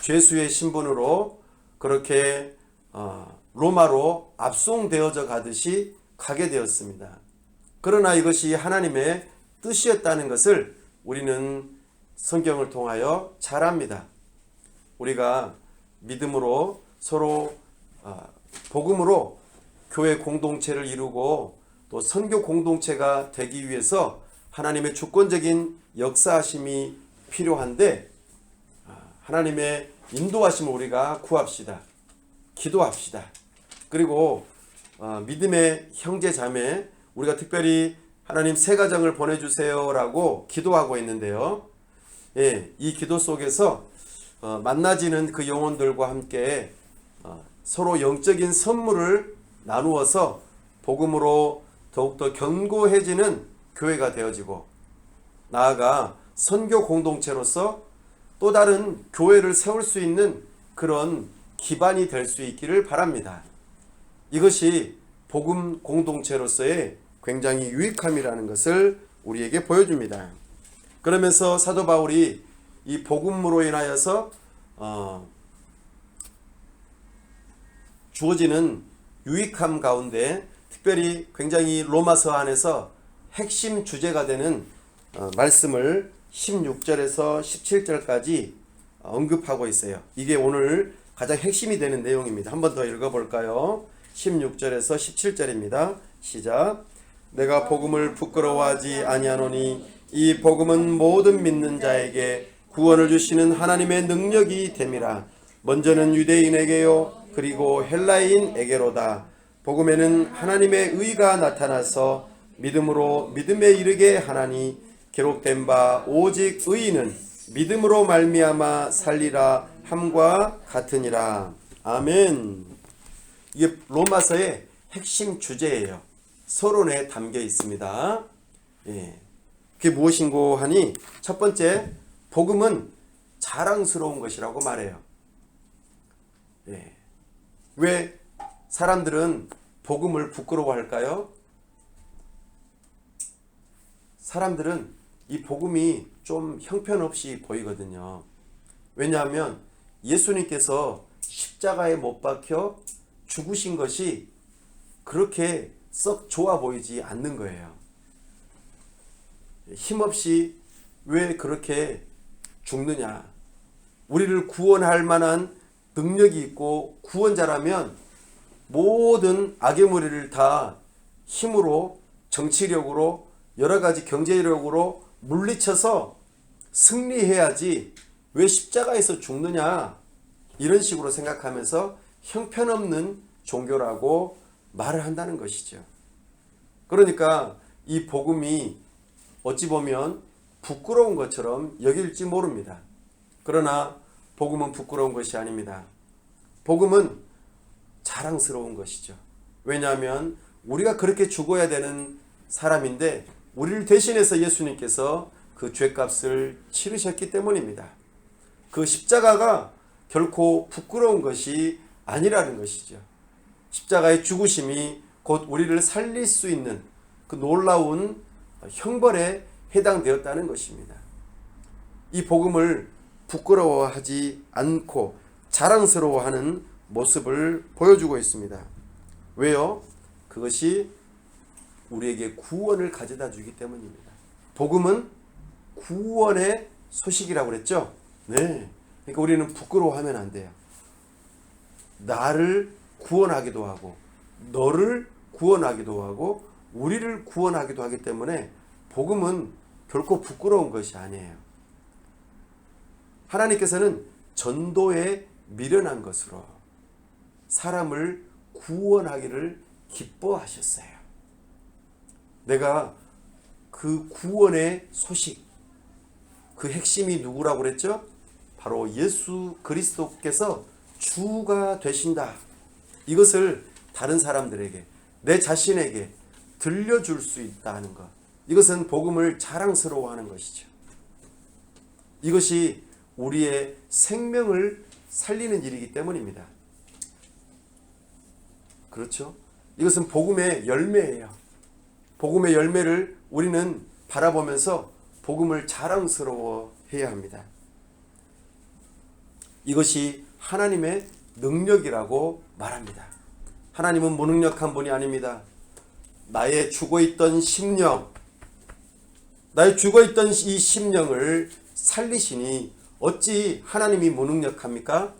죄수의 신분으로 그렇게 로마로 압송되어져 가듯이 가게 되었습니다. 그러나 이것이 하나님의 뜻이었다는 것을 우리는 성경을 통하여 잘 압니다. 우리가 믿음으로 서로 복음으로 교회 공동체를 이루고 또 선교 공동체가 되기 위해서 하나님의 주권적인 역사하심이 필요한데 하나님의 인도하심을 우리가 구합시다. 기도합시다. 그리고 믿음의 형제 자매 우리가 특별히 하나님 새 가정을 보내주세요라고 기도하고 있는데요. 예, 이 기도 속에서 만나지는 그 영혼들과 함께 서로 영적인 선물을 나누어서 복음으로 더욱더 견고해지는 교회가 되어지고 나아가 선교 공동체로서 또 다른 교회를 세울 수 있는 그런 기반이 될 수 있기를 바랍니다. 이것이 복음 공동체로서의 굉장히 유익함이라는 것을 우리에게 보여줍니다. 그러면서 사도 바울이 이 복음으로 인하여서 주어지는 유익함 가운데 특별히 굉장히 로마서 안에서 핵심 주제가 되는 말씀을 16절에서 17절까지 언급하고 있어요. 이게 오늘 가장 핵심이 되는 내용입니다. 한 번 더 읽어볼까요? 16절에서 17절입니다. 시작. 내가 복음을 부끄러워하지 아니하노니 이 복음은 모든 믿는 자에게 구원을 주시는 하나님의 능력이 됨이라. 먼저는 유대인에게요 그리고 헬라인에게로다. 복음에는 하나님의 의가 나타나서 믿음으로 믿음에 이르게 하나니 기록된 바 오직 의인은 믿음으로 말미암아 살리라 함과 같으니라. 아멘. 이게 로마서의 핵심 주제예요. 서론에 담겨 있습니다. 예. 그게 무엇인고 하니 첫 번째 복음은 자랑스러운 것이라고 말해요. 예. 왜 사람들은 복음을 부끄러워할까요? 사람들은 이 복음이 좀 형편없이 보이거든요. 왜냐하면 예수님께서 십자가에 못 박혀 죽으신 것이 그렇게 썩 좋아 보이지 않는 거예요. 힘없이 왜 그렇게 죽느냐? 우리를 구원할 만한 능력이 있고 구원자라면 모든 악의 무리를 다 힘으로 정치력으로 여러 가지 경제력으로 물리쳐서 승리해야지 왜 십자가에서 죽느냐 이런 식으로 생각하면서 형편없는 종교라고 말을 한다는 것이죠. 그러니까 이 복음이 어찌 보면 부끄러운 것처럼 여길지 모릅니다. 그러나 복음은 부끄러운 것이 아닙니다. 복음은 자랑스러운 것이죠. 왜냐하면 우리가 그렇게 죽어야 되는 사람인데 우리를 대신해서 예수님께서 그 죄값을 치르셨기 때문입니다. 그 십자가가 결코 부끄러운 것이 아니라는 것이죠. 십자가의 죽으심이 곧 우리를 살릴 수 있는 그 놀라운 형벌에 해당되었다는 것입니다. 이 복음을 부끄러워하지 않고 자랑스러워하는 모습을 보여주고 있습니다. 왜요? 그것이 우리에게 구원을 가져다 주기 때문입니다. 복음은 구원의 소식이라고 그랬죠? 네. 그러니까 우리는 부끄러워하면 안 돼요. 나를 구원하기도 하고 너를 구원하기도 하고 우리를 구원하기도 하기 때문에 복음은 결코 부끄러운 것이 아니에요. 하나님께서는 전도에 미련한 것으로 사람을 구원하기를 기뻐하셨어요. 내가 그 구원의 소식, 그 핵심이 누구라고 그랬죠? 바로 예수 그리스도께서 주가 되신다. 이것을 다른 사람들에게 내 자신에게 들려줄 수 있다는 것. 이것은 복음을 자랑스러워하는 것이죠. 이것이 우리의 생명을 살리는 일이기 때문입니다. 그렇죠? 이것은 복음의 열매예요. 복음의 열매를 우리는 바라보면서 복음을 자랑스러워해야 합니다. 이것이 하나님의 능력이라고 말합니다. 하나님은 무능력한 분이 아닙니다. 나의 죽어있던 심령, 나의 죽어있던 이 심령을 살리시니 어찌 하나님이 무능력합니까?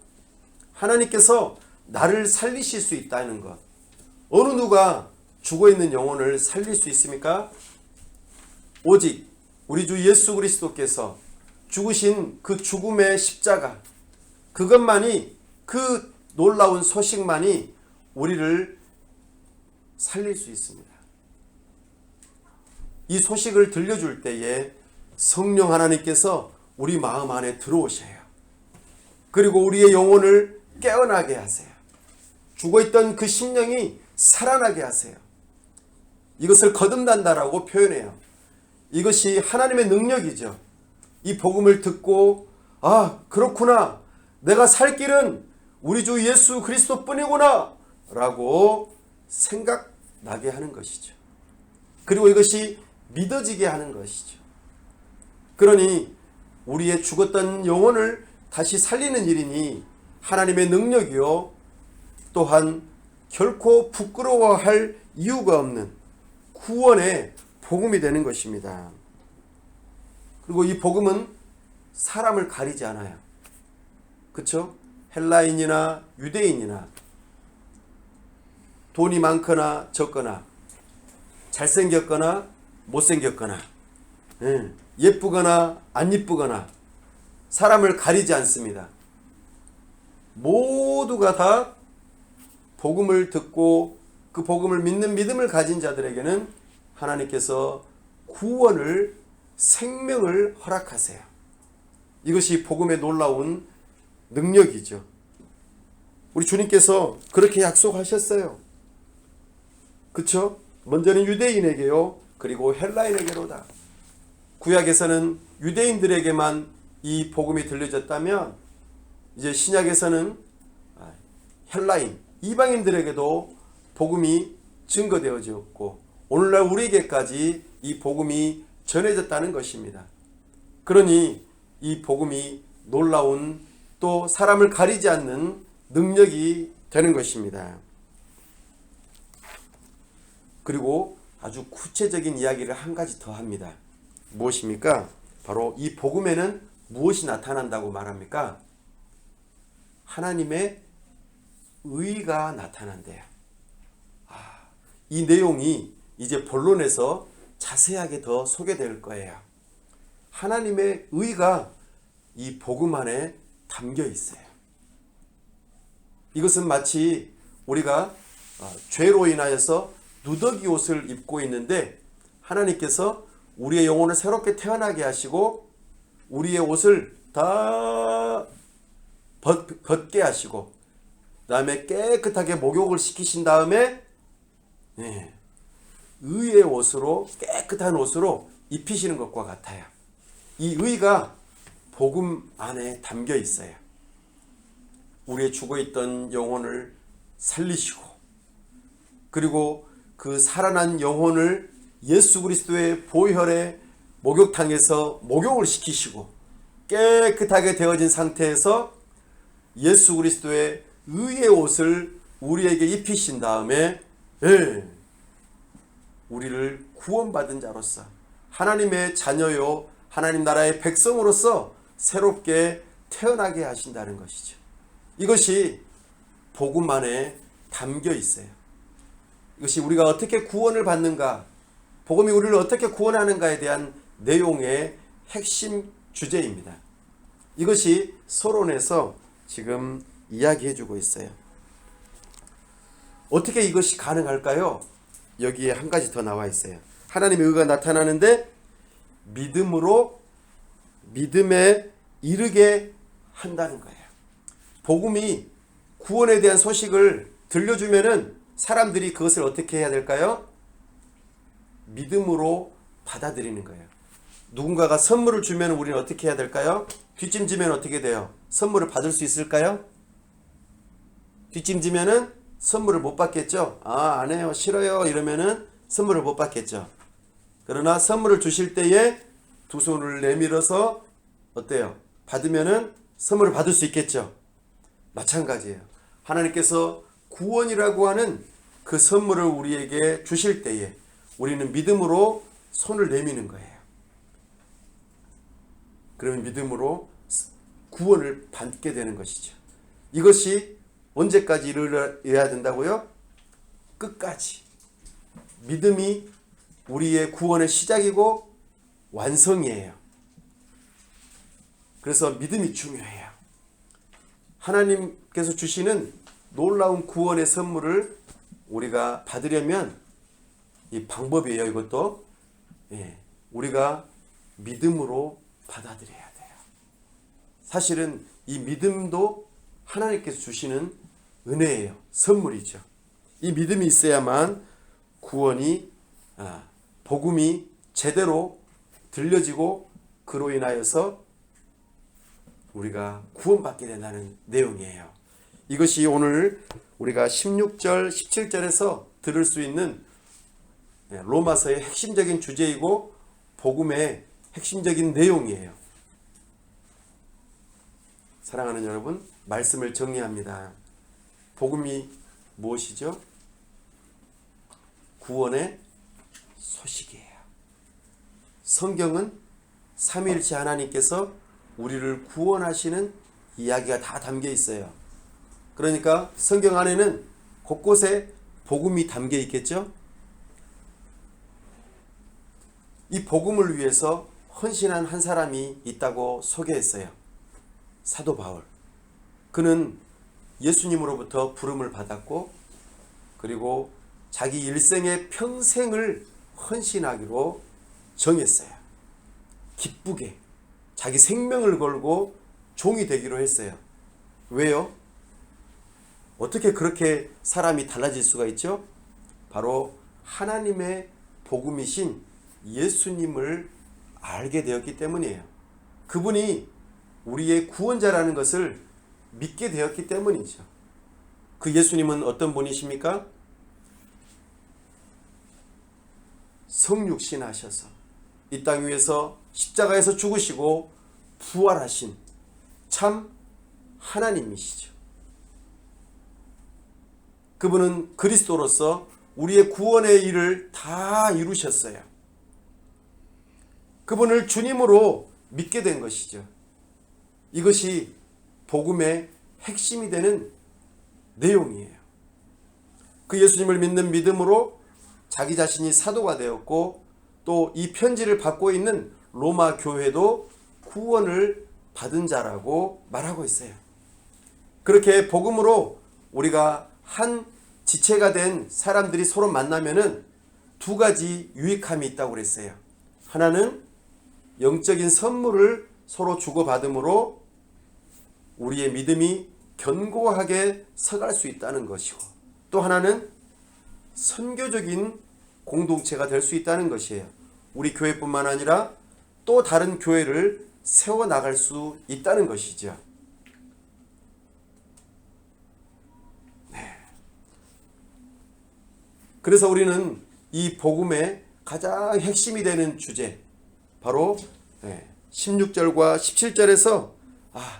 하나님께서 나를 살리실 수 있다는 것. 어느 누가 죽어있는 영혼을 살릴 수 있습니까? 오직 우리 주 예수 그리스도께서 죽으신 그 죽음의 십자가, 그것만이, 그 놀라운 소식만이 우리를 살릴 수 있습니다. 이 소식을 들려줄 때에 성령 하나님께서 우리 마음 안에 들어오셔요. 그리고 우리의 영혼을 깨어나게 하세요. 죽어있던 그 심령이 살아나게 하세요. 이것을 거듭난다라고 표현해요. 이것이 하나님의 능력이죠. 이 복음을 듣고 아, 그렇구나, 내가 살 길은 우리 주 예수 그리스도 뿐이구나 라고 생각나게 하는 것이죠. 그리고 이것이 믿어지게 하는 것이죠. 그러니 우리의 죽었던 영혼을 다시 살리는 일이니 하나님의 능력이요, 또한 결코 부끄러워할 이유가 없는 구원의 복음이 되는 것입니다. 그리고 이 복음은 사람을 가리지 않아요. 그렇죠? 헬라인이나 유대인이나 돈이 많거나 적거나 잘생겼거나 못생겼거나 예쁘거나 안 예쁘거나 사람을 가리지 않습니다. 모두가 다 복음을 듣고 그 복음을 믿는 믿음을 가진 자들에게는 하나님께서 구원을, 생명을 허락하세요. 이것이 복음의 놀라운 능력이죠. 우리 주님께서 그렇게 약속하셨어요. 그렇죠? 먼저는 유대인에게요, 그리고 헬라인에게로다. 구약에서는 유대인들에게만 이 복음이 들려졌다면 이제 신약에서는 헬라인, 이방인들에게도 복음이 증거되어졌고 오늘날 우리에게까지 이 복음이 전해졌다는 것입니다. 그러니 이 복음이 놀라운, 또 사람을 가리지 않는 능력이 되는 것입니다. 그리고 아주 구체적인 이야기를 한 가지 더 합니다. 무엇입니까? 바로 이 복음에는 무엇이 나타난다고 말합니까? 하나님의 의가 나타난대요. 이 내용이 이제 본론에서 자세하게 더 소개될 거예요. 하나님의 의가 이 복음 안에 담겨 있어요. 이것은 마치 우리가 죄로 인하여서 누더기 옷을 입고 있는데 하나님께서 우리의 영혼을 새롭게 태어나게 하시고 우리의 옷을 다 벗게 하시고 그 다음에 깨끗하게 목욕을 시키신 다음에 의의 옷으로, 깨끗한 옷으로 입히시는 것과 같아요. 이 의가 복음 안에 담겨 있어요. 우리의 죽어있던 영혼을 살리시고 그리고 그 살아난 영혼을 예수 그리스도의 보혈의 목욕탕에서 목욕을 시키시고 깨끗하게 되어진 상태에서 예수 그리스도의 의의 옷을 우리에게 입히신 다음에 우리를 구원받은 자로서 하나님의 자녀요, 하나님 나라의 백성으로서 새롭게 태어나게 하신다는 것이죠. 이것이 복음 안에 담겨 있어요. 이것이 우리가 어떻게 구원을 받는가, 복음이 우리를 어떻게 구원하는가에 대한 내용의 핵심 주제입니다. 이것이 서론에서 지금 이야기해주고 있어요. 어떻게 이것이 가능할까요? 여기에 한 가지 더 나와 있어요. 하나님의 의가 나타나는데 믿음으로 믿음에 이르게 한다는 거예요. 복음이 구원에 대한 소식을 들려주면은 사람들이 그것을 어떻게 해야 될까요? 믿음으로 받아들이는 거예요. 누군가가 선물을 주면 우리는 어떻게 해야 될까요? 뒷짐지면 어떻게 돼요? 선물을 받을 수 있을까요? 뒷짐지면은 선물을 못 받겠죠? 아, 안 해요. 싫어요. 이러면은 선물을 못 받겠죠. 그러나 선물을 주실 때에 두 손을 내밀어서 어때요? 받으면은 선물을 받을 수 있겠죠? 마찬가지예요. 하나님께서 구원이라고 하는 그 선물을 우리에게 주실 때에 우리는 믿음으로 손을 내미는 거예요. 그러면 믿음으로 구원을 받게 되는 것이죠. 이것이 언제까지 이루어야 된다고요? 끝까지. 믿음이 우리의 구원의 시작이고 완성이에요. 그래서 믿음이 중요해요. 하나님께서 주시는 놀라운 구원의 선물을 우리가 받으려면 이 방법이에요. 이것도 우리가 믿음으로 받아들여야 돼요. 사실은 이 믿음도 하나님께서 주시는 은혜예요. 선물이죠. 이 믿음이 있어야만 구원이 복음이 제대로 들려지고 그로 인하여서 우리가 구원받게 된다는 내용이에요. 이것이 오늘 우리가 16절, 17절에서 들을 수 있는 로마서의 핵심적인 주제이고 복음의 핵심적인 내용이에요. 사랑하는 여러분, 말씀을 정리합니다. 복음이 무엇이죠? 구원의 소식이에요. 성경은 삼위일체 하나님께서 우리를 구원하시는 이야기가 다 담겨 있어요. 그러니까 성경 안에는 곳곳에 복음이 담겨 있겠죠? 이 복음을 위해서 헌신한 한 사람이 있다고 소개했어요. 사도 바울. 그는 예수님으로부터 부름을 받았고 그리고 자기 일생의 평생을 헌신하기로 정했어요. 기쁘게 자기 생명을 걸고 종이 되기로 했어요. 왜요? 어떻게 그렇게 사람이 달라질 수가 있죠? 바로 하나님의 복음이신 예수님을 알게 되었기 때문이에요. 그분이 우리의 구원자라는 것을 믿게 되었기 때문이죠. 그 예수님은 어떤 분이십니까? 성육신 하셔서 이 땅 위에서 십자가에서 죽으시고 부활하신 참 하나님이시죠. 그분은 그리스도로서 우리의 구원의 일을 다 이루셨어요. 그분을 주님으로 믿게 된 것이죠. 이것이 복음의 핵심이 되는 내용이에요. 그 예수님을 믿는 믿음으로 자기 자신이 사도가 되었고 또 이 편지를 받고 있는 로마 교회도 구원을 받은 자라고 말하고 있어요. 그렇게 복음으로 우리가 한 지체가 된 사람들이 서로 만나면은 두 가지 유익함이 있다고 그랬어요. 하나는 영적인 선물을 서로 주고받음으로 우리의 믿음이 견고하게 서갈 수 있다는 것이고 또 하나는 선교적인 공동체가 될 수 있다는 것이에요. 우리 교회뿐만 아니라 또 다른 교회를 세워나갈 수 있다는 것이죠. 그래서 우리는 이 복음의 가장 핵심이 되는 주제 바로 16절과 17절에서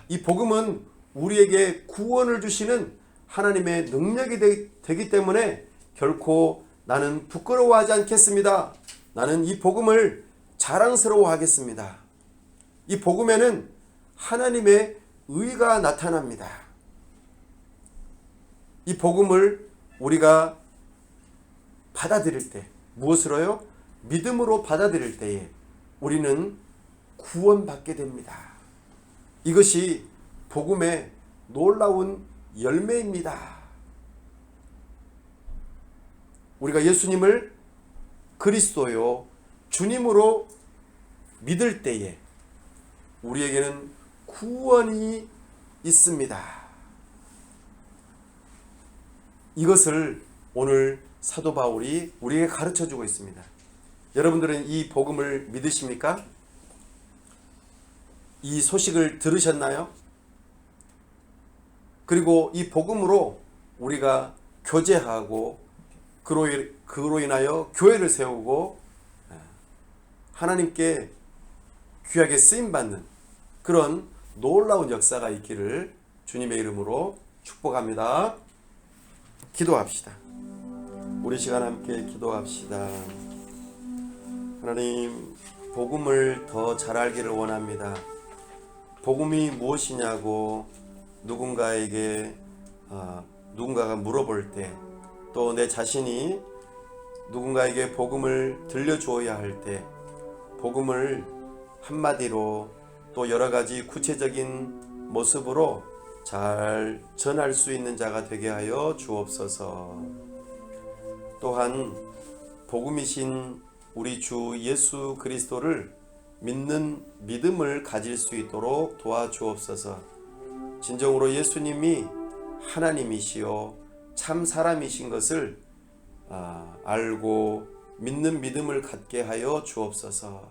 이 복음은 우리에게 구원을 주시는 하나님의 능력이 되기 때문에 결코 나는 부끄러워하지 않겠습니다. 나는 이 복음을 자랑스러워하겠습니다. 이 복음에는 하나님의 의가 나타납니다. 이 복음을 우리가 받아들일 때 무엇으로요? 믿음으로 받아들일 때에 우리는 구원받게 됩니다. 이것이 복음의 놀라운 열매입니다. 우리가 예수님을 그리스도요 주님으로 믿을 때에 우리에게는 구원이 있습니다. 이것을 오늘 사도 바울이 우리에게 가르쳐주고 있습니다. 여러분들은 이 복음을 믿으십니까? 이 소식을 들으셨나요? 그리고 이 복음으로 우리가 교제하고 그로 인하여 교회를 세우고 하나님께 귀하게 쓰임받는 그런 놀라운 역사가 있기를 주님의 이름으로 축복합니다. 기도합시다. 우리 시간 함께 기도합시다. 하나님, 복음을 더 잘 알기를 원합니다. 복음이 무엇이냐고 누군가가 물어볼 때, 또 내 자신이 누군가에게 복음을 들려주어야 할 때, 복음을 한마디로 또 여러 가지 구체적인 모습으로 잘 전할 수 있는 자가 되게 하여 주옵소서. 또한 복음이신 우리 주 예수 그리스도를 믿는 믿음을 가질 수 있도록 도와주옵소서. 진정으로 예수님이 하나님이시요 참 사람이신 것을 알고 믿는 믿음을 갖게 하여 주옵소서.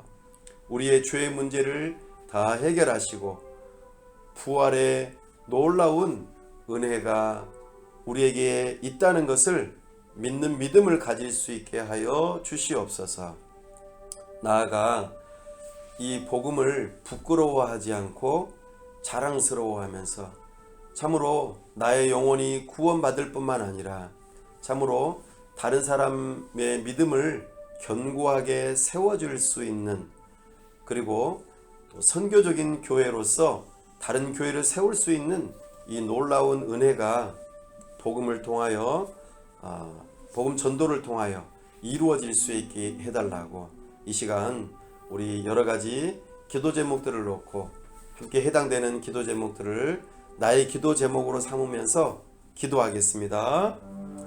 우리의 죄의 문제를 다 해결하시고 부활의 놀라운 은혜가 우리에게 있다는 것을 믿는 믿음을 가질 수 있게 하여 주시옵소서. 나아가 이 복음을 부끄러워하지 않고 자랑스러워하면서 참으로 나의 영혼이 구원받을 뿐만 아니라 참으로 다른 사람의 믿음을 견고하게 세워줄 수 있는, 그리고 또 선교적인 교회로서 다른 교회를 세울 수 있는 이 놀라운 은혜가 복음을 통하여 복음 전도를 통하여 이루어질 수 있게 해달라고 이 시간 우리 여러 가지 기도 제목들을 놓고 함께 해당되는 기도 제목들을 나의 기도 제목으로 삼으면서 기도하겠습니다.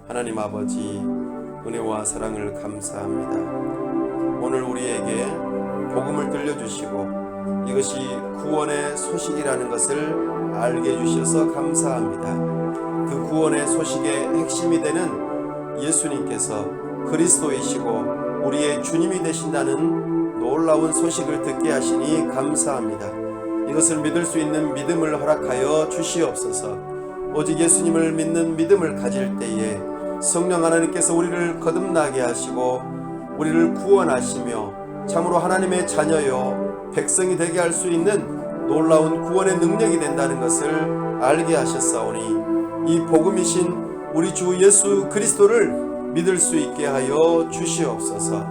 하나님 아버지, 은혜와 사랑을 감사합니다. 오늘 우리에게 복음을 들려주시고 이것이 구원의 소식이라는 것을 알게 해주셔서 감사합니다. 그 구원의 소식의 핵심이 되는 예수님께서 그리스도이시고 우리의 주님이 되신다는 놀라운 소식을 듣게 하시니 감사합니다. 이것을 믿을 수 있는 믿음을 허락하여 주시옵소서. 오직 예수님을 믿는 믿음을 가질 때에 성령 하나님께서 우리를 거듭나게 하시고 우리를 구원하시며 참으로 하나님의 자녀요 백성이 되게 할 수 있는 놀라운 구원의 능력이 된다는 것을 알게 하셨사오니 이 복음이신 우리 주 예수 그리스도를 믿을 수 있게 하여 주시옵소서.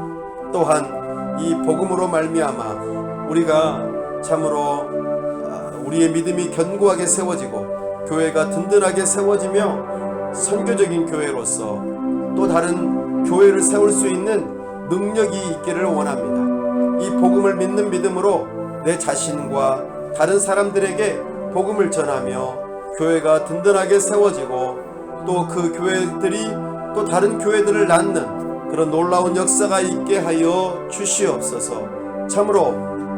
또한 이 복음으로 말미암아 우리가 참으로 우리의 믿음이 견고하게 세워지고 교회가 든든하게 세워지며 선교적인 교회로서 또 다른 교회를 세울 수 있는 능력이 있기를 원합니다. 이 복음을 믿는 믿음으로 내 자신과 다른 사람들에게 복음을 전하며 교회가 든든하게 세워지고 또 그 교회들이 또 다른 교회들을 낳는 그런 놀라운 역사가 있게 하여 주시옵소서. 참으로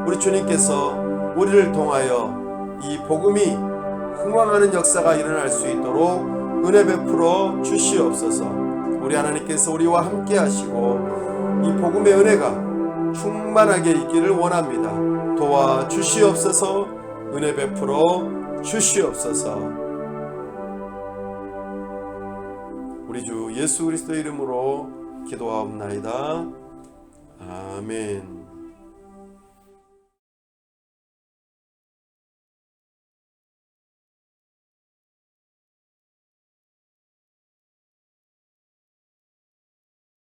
우리 주님께서 우리를 통하여 이 복음이 흥왕하는 역사가 일어날 수 있도록 은혜 베풀어 주시옵소서. 우리 하나님께서 우리와 함께 하시고 이 복음의 은혜가 충만하게 있기를 원합니다. 도와 주시옵소서. 은혜 베풀어 주시옵소서. 우리 주 예수 그리스도의 이름으로 기도하옵나이다. 아멘.